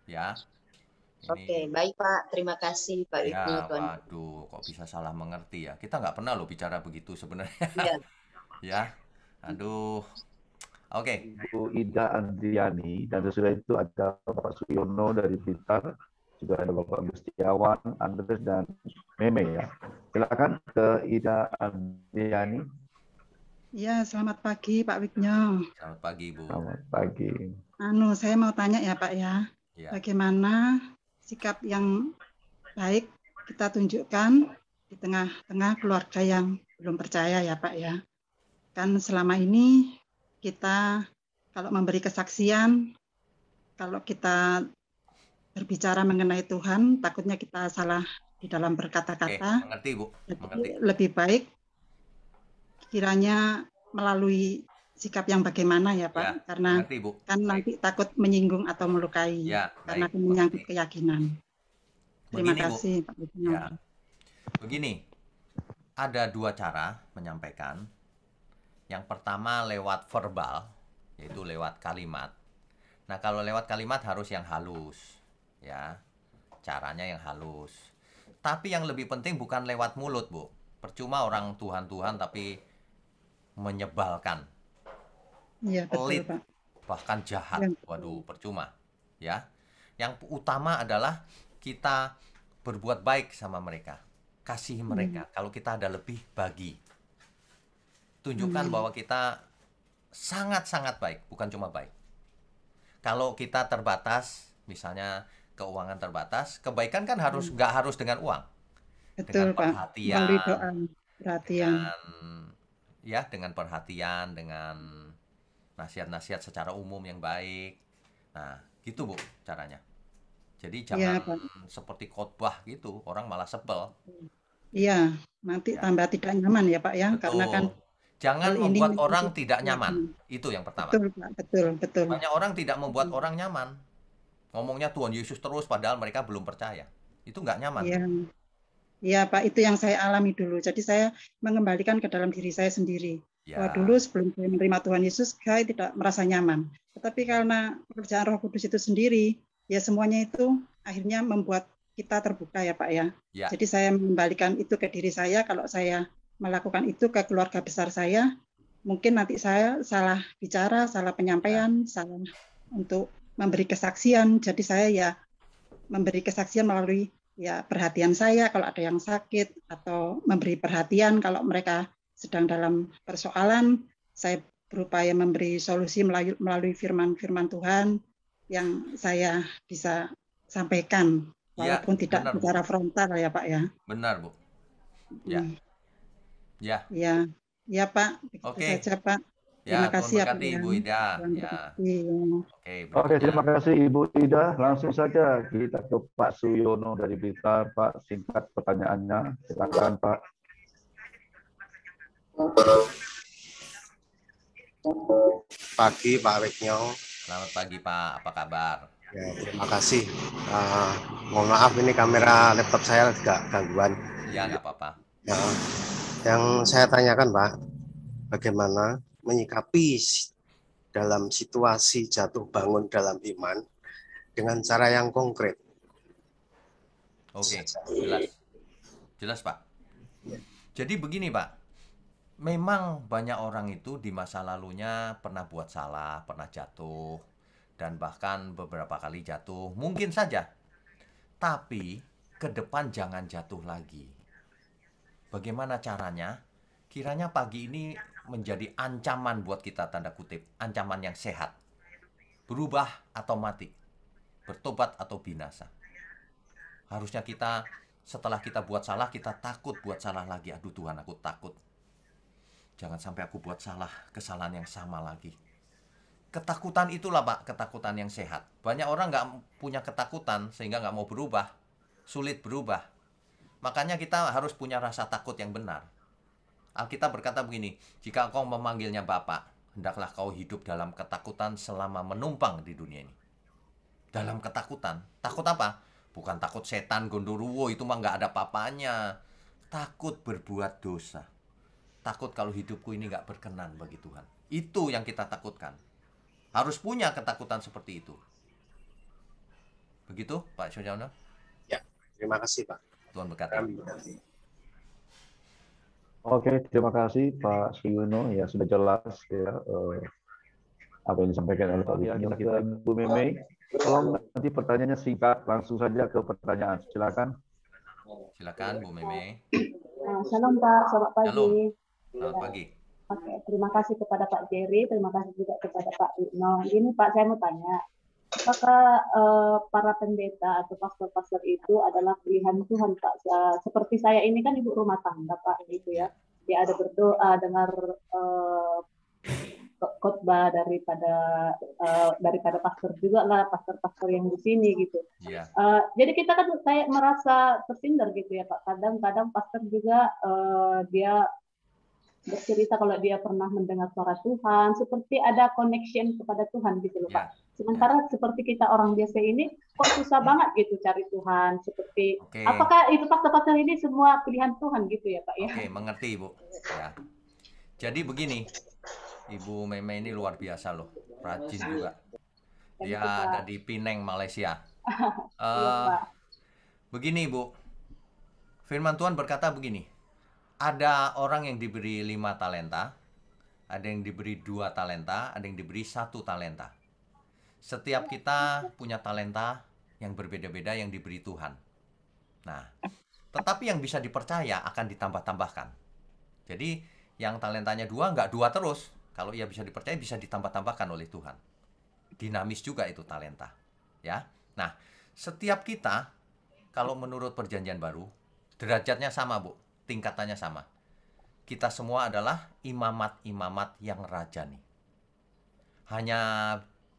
Ya. Oke, baik Pak. Terima kasih Pak Wigno. Ya, Tuhan. waduh, kok bisa salah mengerti ya. Kita nggak pernah loh bicara begitu sebenarnya. Iya. Ya, aduh. Oke. Ibu Ida Andriani, dan sesudah itu ada Bapak Suyono dari Blitar, juga ada Bapak Gustiawan, Andres, dan Meme ya. Silakan ke Ida Andriani. Ya, selamat pagi Pak Wigno. Selamat pagi, Bu. Selamat pagi. Saya mau tanya ya Pak ya, Ya. bagaimana sikap yang baik kita tunjukkan di tengah-tengah keluarga yang belum percaya ya Pak ya. Kan selama ini kita kalau memberi kesaksian, kalau kita berbicara mengenai Tuhan, takutnya kita salah di dalam Oke, berkata-kata. mengerti, Bu. Jadi Mengerti. lebih baik kiranya melalui sikap yang bagaimana ya Pak, Ya, karena mengerti, Bu. kan nanti takut menyinggung atau melukai Ya, karena baik. menyangkut Mengerti. keyakinan. Terima Begini, Bu. kasih Pak Wigno. Ya. Begini, ada 2 cara menyampaikan. Yang pertama lewat verbal, yaitu lewat kalimat. Nah, kalau lewat kalimat harus yang halus, ya. Caranya yang halus. Tapi yang lebih penting bukan lewat mulut, Bu. Percuma orang Tuhan-Tuhan tapi menyebalkan, Iya betul pelit, Pak. bahkan jahat. Ya. Waduh, percuma. Ya. Yang utama adalah kita berbuat baik sama mereka. Kasih mereka. Kalau kita ada lebih, bagi. Tunjukkan bahwa kita sangat-sangat baik, bukan cuma baik. Kalau kita terbatas, misalnya keuangan terbatas, kebaikan kan harus nggak harus dengan uang. Betul Dengan Pak. perhatian, Melalui doa, perhatian. dengan perhatian, dengan nasihat-nasihat secara umum yang baik. Nah, gitu Bu caranya. Jadi Iya jangan Pak. seperti khotbah gitu, orang malah sebel. Iya, nanti Ya. tambah tidak nyaman ya Pak ya, karena kan Betul. Jangan hal ini membuat menjadi orang tidak nyaman. keyakinan. Itu yang pertama. Betul Pak, betul, betul. Banyak orang tidak membuat orang nyaman. Ngomongnya Tuhan Yesus terus padahal mereka belum percaya. Itu nggak nyaman. Iya. Iya Pak, itu yang saya alami dulu. Jadi saya mengembalikan ke dalam diri saya sendiri. Ya, Bahwa dulu sebelum saya menerima Tuhan Yesus, saya tidak merasa nyaman. Tetapi karena pekerjaan Roh Kudus itu sendiri, ya semuanya itu akhirnya membuat kita terbuka ya Pak ya. ya, Jadi saya mengembalikan itu ke diri saya. Kalau saya melakukan itu ke keluarga besar saya, mungkin nanti saya salah bicara, salah penyampaian, salah untuk memberi kesaksian. Jadi saya ya memberi kesaksian melalui ya perhatian saya kalau ada yang sakit, atau memberi perhatian kalau mereka sedang dalam persoalan. Saya berupaya memberi solusi melalui firman-firman Tuhan yang saya bisa sampaikan, ya, walaupun tidak benar, Bu. secara frontal ya Pak ya. Benar, Bu. Ya, ya, Ya, ya Pak, begitu Oke. saja Pak. ya. Terima Tuhan kasih ya Pak berkati ya. Ibu Ida. Tuhan Ya, berkati. oke. Oke, Berikutnya. terima kasih Ibu Ida. Langsung saja kita ke Pak Suyono dari Blitar. Pak, singkat pertanyaannya. Silakan Pak. Pagi Pak Wigno. Selamat pagi Pak, apa kabar? Ya, terima kasih. Mohon maaf ini kamera laptop saya agak gangguan. Ya, nggak apa-apa. Ya, yang saya tanyakan Pak, bagaimana menyikapi dalam situasi jatuh bangun dalam iman dengan cara yang konkret. Oke, jelas. Jelas Pak. Jadi begini Pak. Memang banyak orang itu di masa lalunya pernah buat salah, pernah jatuh, dan bahkan beberapa kali jatuh, mungkin saja. Tapi ke depan jangan jatuh lagi. Bagaimana caranya? Kiranya pagi ini menjadi ancaman buat kita, tanda kutip, ancaman yang sehat. Berubah atau mati, bertobat atau binasa. Harusnya kita, setelah kita buat salah, kita takut buat salah lagi. Aduh Tuhan, aku takut. Jangan sampai aku buat kesalahan yang sama lagi. Ketakutan itulah Pak, ketakutan yang sehat. Banyak orang nggak punya ketakutan sehingga nggak mau berubah, sulit berubah. Makanya kita harus punya rasa takut yang benar. Alkitab berkata begini, jika kau memanggilnya Bapa, hendaklah kau hidup dalam ketakutan selama menumpang di dunia ini. Dalam ketakutan. Takut apa? Bukan takut setan, gondoruwo, itu mah nggak ada papanya. Takut berbuat dosa. Takut kalau hidupku ini nggak berkenan bagi Tuhan. Itu yang kita takutkan. Harus punya ketakutan seperti itu. Begitu, Pak Sujono? Ya, terima kasih, Pak. Tuhan berkati. Oke, terima kasih Pak Suyono. Ya, sudah jelas ya apa yang disampaikan oleh Pak Wisnu. Kita Bu Meme, tolong nanti pertanyaannya singkat, langsung saja ke pertanyaan. Silakan. Silakan Bu Meme. Shalom Pak, selamat pagi. Shalom. Selamat pagi. Oke, terima kasih kepada Pak Jerry, terima kasih juga kepada Pak Wigno. Ini Pak, saya mau tanya, apakah para pendeta atau pastor-pastor itu adalah pilihan Tuhan Pak? Seperti saya ini kan ibu rumah tangga Pak, gitu ya. Dia ada berdoa, dengar khotbah daripada pastor juga lah, pastor-pastor yang di sini gitu. Yeah. Jadi kita kan kayak merasa tersindir gitu ya Pak. Kadang-kadang pastor juga dia bercerita kalau dia pernah mendengar suara Tuhan, seperti ada connection kepada Tuhan gitu loh Pak. Sementara seperti kita orang biasa ini kok susah banget gitu cari Tuhan, seperti apakah itu pastor-pastor ini semua pilihan Tuhan gitu ya Pak ya? Oke, mengerti Ibu. Ya. Jadi begini, Ibu Meme ini luar biasa loh, rajin juga. Dia ada di Penang, Malaysia. Begini Ibu, firman Tuhan berkata begini. Ada orang yang diberi 5 talenta, ada yang diberi 2 talenta, ada yang diberi 1 talenta. Setiap kita punya talenta yang berbeda-beda yang diberi Tuhan. Nah, tetapi yang bisa dipercaya akan ditambah-tambahkan. Jadi, yang talentanya 2, nggak 2 terus. Kalau ia bisa dipercaya, bisa ditambah-tambahkan oleh Tuhan. Dinamis juga itu talenta. Ya. Nah, setiap kita, kalau menurut perjanjian baru, derajatnya sama, Bu. Tingkatannya sama. Kita semua adalah imamat-imamat yang rajani. Hanya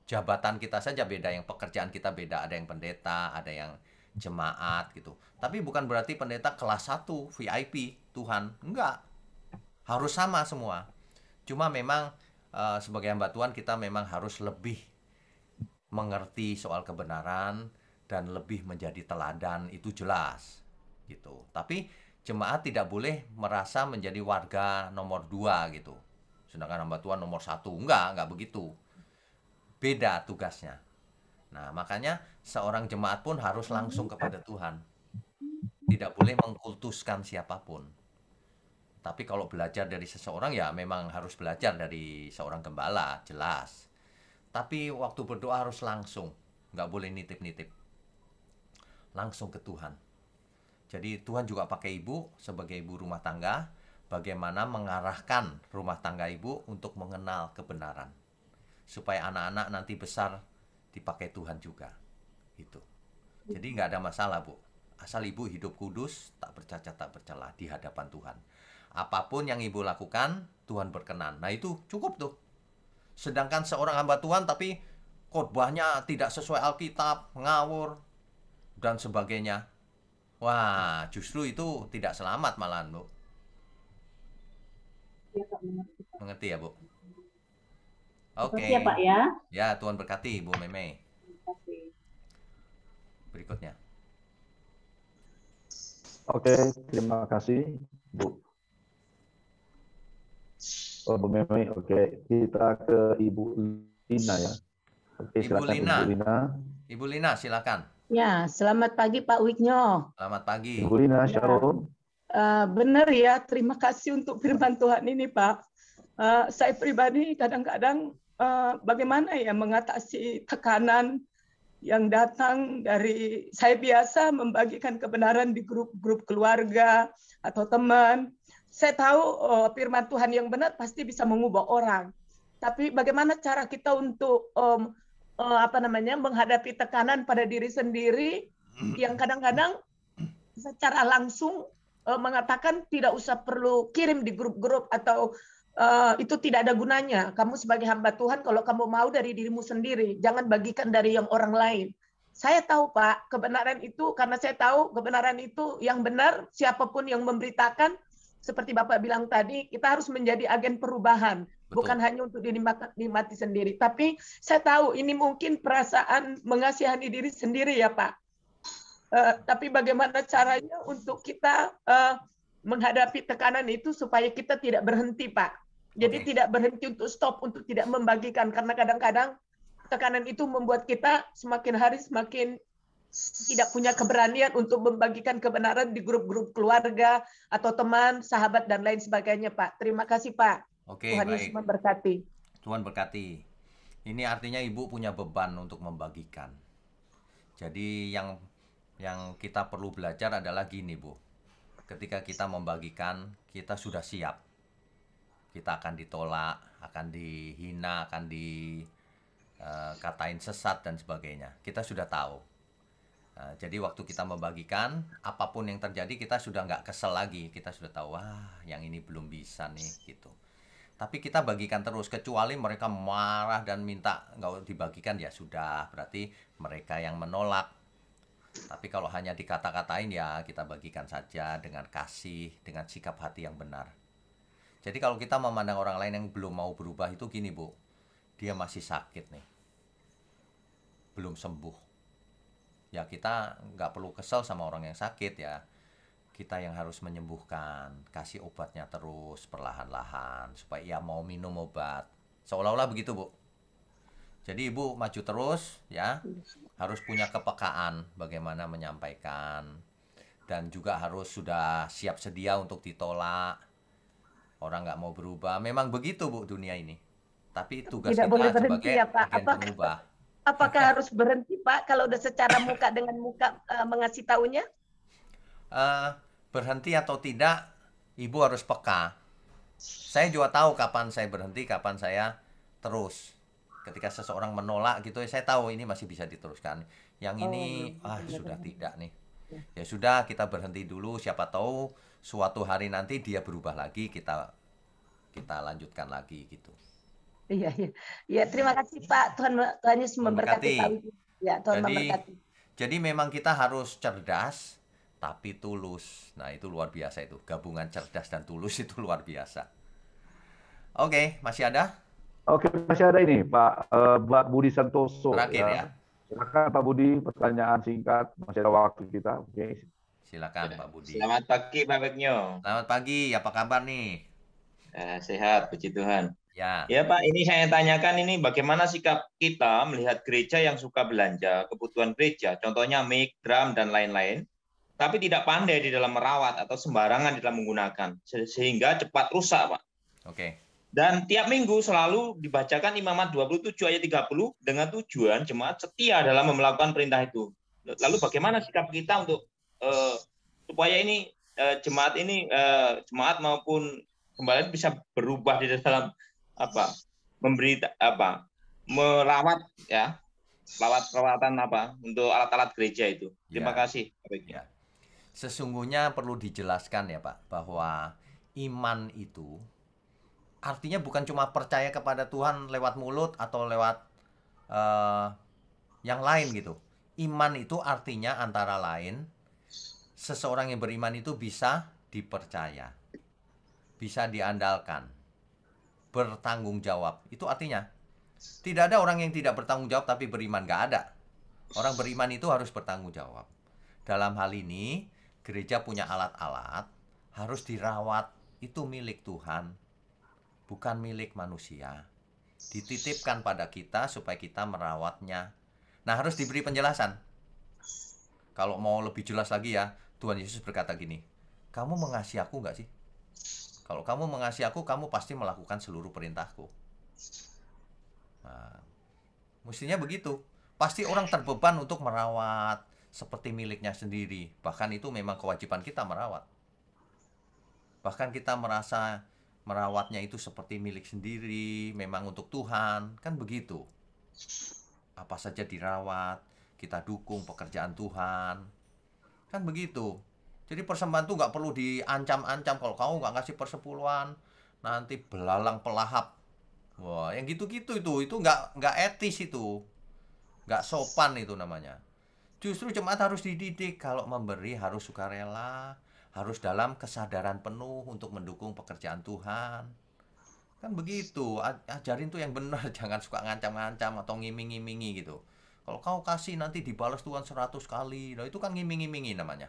jabatan kita saja beda, yang pekerjaan kita beda. Ada yang pendeta, ada yang jemaat gitu. Tapi bukan berarti pendeta kelas 1 VIP Tuhan. Enggak. Harus sama semua. Cuma memang sebagai hamba Tuhan kita memang harus lebih mengerti soal kebenaran dan lebih menjadi teladan, itu jelas gitu. Tapi jemaat tidak boleh merasa menjadi warga nomor 2 gitu. Sedangkan hamba Tuhan nomor 1. Enggak begitu. Beda tugasnya. Nah, makanya seorang jemaat pun harus langsung kepada Tuhan. Tidak boleh mengkultuskan siapapun. Tapi kalau belajar dari seseorang ya memang harus belajar dari seorang gembala, jelas. Tapi waktu berdoa harus langsung. Enggak boleh nitip-nitip. Langsung ke Tuhan. Jadi Tuhan juga pakai ibu sebagai ibu rumah tangga, bagaimana mengarahkan rumah tangga ibu untuk mengenal kebenaran. Supaya anak-anak nanti besar dipakai Tuhan juga. Gitu. Jadi nggak ada masalah, Bu. Asal ibu hidup kudus, tak bercacat, tak bercela di hadapan Tuhan. Apapun yang ibu lakukan, Tuhan berkenan. Nah itu cukup tuh. Sedangkan seorang hamba Tuhan tapi khotbahnya tidak sesuai Alkitab, ngawur, dan sebagainya. Wah, justru itu tidak selamat malahan, Bu. Ya, Pak, mengerti. Mengerti ya, Bu? Oke. Ya, Pak ya. Ya, Tuhan berkati, Bu Meme. Terima kasih. Berikutnya. Oke, terima kasih, Bu. Oh, Bu Meme, oke. Kita ke Ibu Lina ya. Oke, silakan Ibu Lina. Ibu Lina, silakan. Ya, selamat pagi Pak Wigno. Selamat pagi. Ibu Lina, Shalom. Benar ya, terima kasih untuk firman Tuhan ini Pak. Saya pribadi kadang-kadang bagaimana ya mengatasi tekanan yang datang dari, saya biasa membagikan kebenaran di grup-grup keluarga atau teman. Saya tahu firman Tuhan yang benar pasti bisa mengubah orang. Tapi bagaimana cara kita untuk menghadapi tekanan pada diri sendiri yang kadang-kadang secara langsung mengatakan tidak usah perlu kirim di grup-grup atau itu tidak ada gunanya. Kamu sebagai hamba Tuhan, kalau kamu mau dari dirimu sendiri, jangan bagikan dari yang orang lain. Saya tahu Pak, kebenaran itu, karena saya tahu kebenaran itu yang benar, siapapun yang memberitakan, seperti Bapak bilang tadi, kita harus menjadi agen perubahan. Betul. Bukan hanya untuk dinikmati sendiri. Tapi saya tahu ini mungkin perasaan mengasihani diri sendiri ya Pak. Tapi bagaimana caranya untuk kita menghadapi tekanan itu supaya kita tidak berhenti Pak. Jadi tidak berhenti untuk stop, untuk tidak membagikan. Karena kadang-kadang tekanan itu membuat kita semakin hari semakin tidak punya keberanian untuk membagikan kebenaran di grup-grup keluarga atau teman, sahabat, dan lain sebagainya Pak. Terima kasih Pak. Oke, Tuhan Yesus memberkati. Tuhan berkati. Ini artinya Ibu punya beban untuk membagikan. Jadi yang kita perlu belajar adalah gini Bu. Ketika kita membagikan, kita sudah siap. Kita akan ditolak, akan dihina, akan dikatain sesat dan sebagainya. Kita sudah tahu. Nah, jadi waktu kita membagikan, apapun yang terjadi kita sudah nggak kesel lagi. Kita sudah tahu, wah yang ini belum bisa nih gitu. Tapi kita bagikan terus, kecuali mereka marah dan minta nggak dibagikan, ya sudah, berarti mereka yang menolak. Tapi kalau hanya dikata-katain, ya kita bagikan saja dengan kasih, dengan sikap hati yang benar. Jadi kalau kita memandang orang lain yang belum mau berubah itu gini Bu, dia masih sakit nih, belum sembuh. Ya kita nggak perlu kesel sama orang yang sakit ya. Kita yang harus menyembuhkan, kasih obatnya terus perlahan-lahan supaya ia mau minum obat. Seolah-olah begitu Bu. Jadi Ibu maju terus ya, harus punya kepekaan bagaimana menyampaikan, dan juga harus sudah siap sedia untuk ditolak. Orang nggak mau berubah, memang begitu Bu dunia ini. Tapi tugas Tidak kita boleh sebagai berhenti ya Pak. agen pengubah. Apakah harus berhenti Pak kalau udah secara muka dengan muka mengasih taunya? Berhenti atau tidak, Ibu harus peka. Saya juga tahu kapan saya berhenti, kapan saya terus. Ketika seseorang menolak gitu, saya tahu ini masih bisa diteruskan. Yang ini, sudah tidak nih. Ya sudah, kita berhenti dulu. Siapa tahu suatu hari nanti dia berubah lagi, kita lanjutkan lagi gitu. Iya, iya. Ya, terima kasih Pak. Tuhan Yesus memberkati. Ya, Tuhan memberkati. Jadi memang kita harus cerdas tapi tulus. Nah, itu luar biasa itu. Gabungan cerdas dan tulus itu luar biasa. Oke, masih ada? Oke, masih ada ini Pak Budi Santoso. Terakhir ya. Silakan Pak Budi, pertanyaan singkat. Masih ada waktu kita. Oke. Silakan Pak Budi. Selamat pagi Pak Wigno. Selamat pagi, apa kabar nih? Sehat, puji Tuhan. Ya. Ya Pak, ini saya tanyakan ini bagaimana sikap kita melihat gereja yang suka belanja kebutuhan gereja, contohnya mic, drum, dan lain-lain, tapi tidak pandai di dalam merawat atau sembarangan di dalam menggunakan, sehingga cepat rusak Pak. Oke. Dan tiap minggu selalu dibacakan Imamat 27 ayat 30 dengan tujuan jemaat setia dalam melakukan perintah itu. Lalu bagaimana sikap kita untuk supaya ini jemaat maupun kembali bisa berubah di dalam merawat ya, perawatan untuk alat-alat gereja itu. Terima kasih. Ya. Sesungguhnya perlu dijelaskan ya Pak, bahwa iman itu artinya bukan cuma percaya kepada Tuhan lewat mulut atau lewat yang lain gitu. Iman itu artinya antara lain seseorang yang beriman itu bisa dipercaya, bisa diandalkan, bertanggung jawab. Itu artinya tidak ada orang yang tidak bertanggung jawab tapi beriman, nggak ada. Orang beriman itu harus bertanggung jawab. Dalam hal ini gereja punya alat-alat, harus dirawat, itu milik Tuhan, bukan milik manusia. Dititipkan pada kita supaya kita merawatnya. Nah, harus diberi penjelasan. Kalau mau lebih jelas lagi ya, Tuhan Yesus berkata gini, kamu mengasihi aku nggak sih? Kalau kamu mengasihi aku, kamu pasti melakukan seluruh perintahku. Nah, mestinya begitu. pasti orang terbeban untuk merawat seperti miliknya sendiri. Bahkan itu memang kewajiban kita merawat. Bahkan kita merasa merawatnya itu seperti milik sendiri, memang untuk Tuhan, kan begitu. Apa saja dirawat, kita dukung pekerjaan Tuhan, kan begitu. Jadi persembahan itu nggak perlu diancam-ancam, kalau kamu nggak ngasih persepuluhan, nanti belalang pelahap. Wah, yang gitu-gitu itu nggak etis itu, nggak sopan itu namanya. Justru jemaat harus dididik, kalau memberi harus sukarela, harus dalam kesadaran penuh untuk mendukung pekerjaan Tuhan. Kan begitu, ajarin tuh yang benar, jangan suka ngancam-ngancam atau ngiming-ngimingi gitu. Kalau kau kasih nanti dibalas Tuhan 100 kali, nah itu kan ngiming-ngimingi namanya.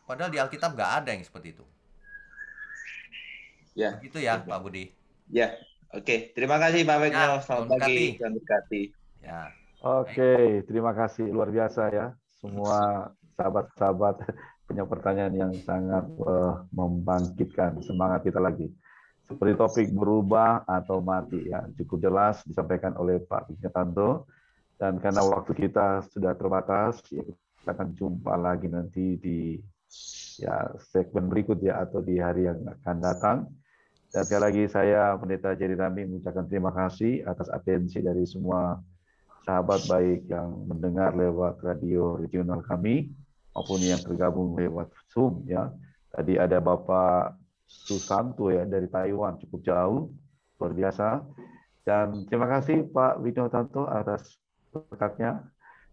Padahal di Alkitab nggak ada yang seperti itu. Ya. Begitu ya, Pak Budi. Ya, oke. Terima kasih Pak Wigno. Selamat pagi, Tuhan berkati. Ya. Oke, terima kasih luar biasa ya semua sahabat-sahabat punya pertanyaan yang sangat membangkitkan semangat kita lagi. Seperti topik berubah atau mati ya, cukup jelas disampaikan oleh Pak Wignyo. Dan karena waktu kita sudah terbatas, ya, kita akan jumpa lagi nanti di ya segmen berikut ya atau di hari yang akan datang. Dan sekali lagi saya Pendeta Jerry Rambi mengucapkan terima kasih atas atensi dari semua sahabat baik yang mendengar lewat radio regional kami maupun yang tergabung lewat Zoom ya. Tadi ada Bapak Susanto ya dari Taiwan, cukup jauh, luar biasa. Dan terima kasih Pak Wignyo Tanto atas berkatnya.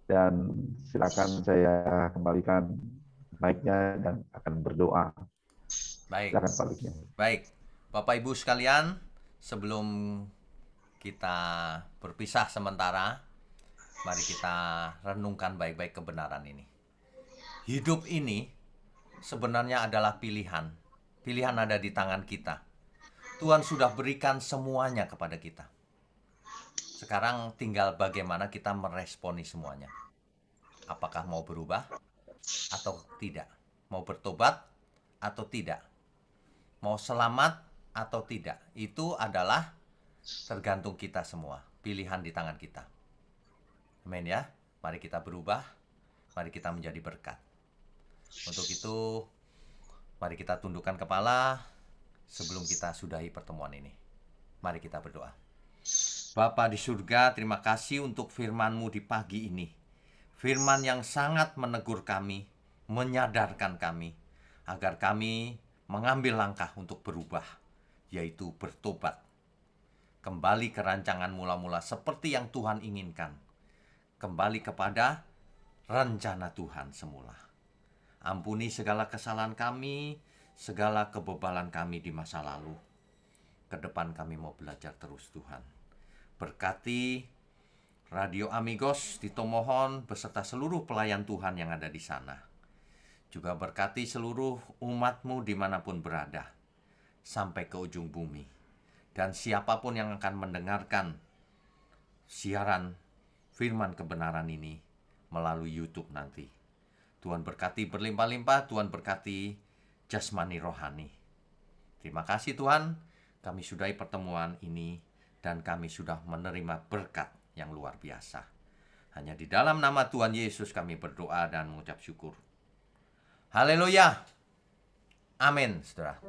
Dan silakan saya kembalikan mic-nya dan akan berdoa. Baik. Silakan Pak Wignyo. Baik, Bapak Ibu sekalian, sebelum kita berpisah sementara, mari kita renungkan baik-baik kebenaran ini. Hidup ini sebenarnya adalah pilihan. Pilihan ada di tangan kita. Tuhan sudah berikan semuanya kepada kita. Sekarang tinggal bagaimana kita meresponi semuanya. Apakah mau berubah atau tidak? Mau bertobat atau tidak? Mau selamat atau tidak? Itu adalah tergantung kita semua. Pilihan di tangan kita. Amin ya. Mari kita berubah. Mari kita menjadi berkat. Untuk itu, mari kita tundukkan kepala sebelum kita sudahi pertemuan ini. Mari kita berdoa. Bapa di surga, terima kasih untuk firman-Mu di pagi ini. Firman yang sangat menegur kami, menyadarkan kami, agar kami mengambil langkah untuk berubah, yaitu bertobat. Kembali ke rancangan mula-mula seperti yang Tuhan inginkan. Kembali kepada rencana Tuhan semula. Ampuni segala kesalahan kami, segala kebebalan kami di masa lalu. Ke depan kami mau belajar terus Tuhan. Berkati Radio Amigos di Tomohon beserta seluruh pelayan Tuhan yang ada di sana. Juga berkati seluruh umat-Mu dimanapun berada, sampai ke ujung bumi. Dan siapapun yang akan mendengarkan siaran firman kebenaran ini melalui YouTube nanti. Tuhan berkati berlimpah-limpah, Tuhan berkati jasmani rohani. Terima kasih Tuhan, kami sudahi pertemuan ini dan kami sudah menerima berkat yang luar biasa. Hanya di dalam nama Tuhan Yesus kami berdoa dan mengucap syukur. Haleluya. Amin, saudara.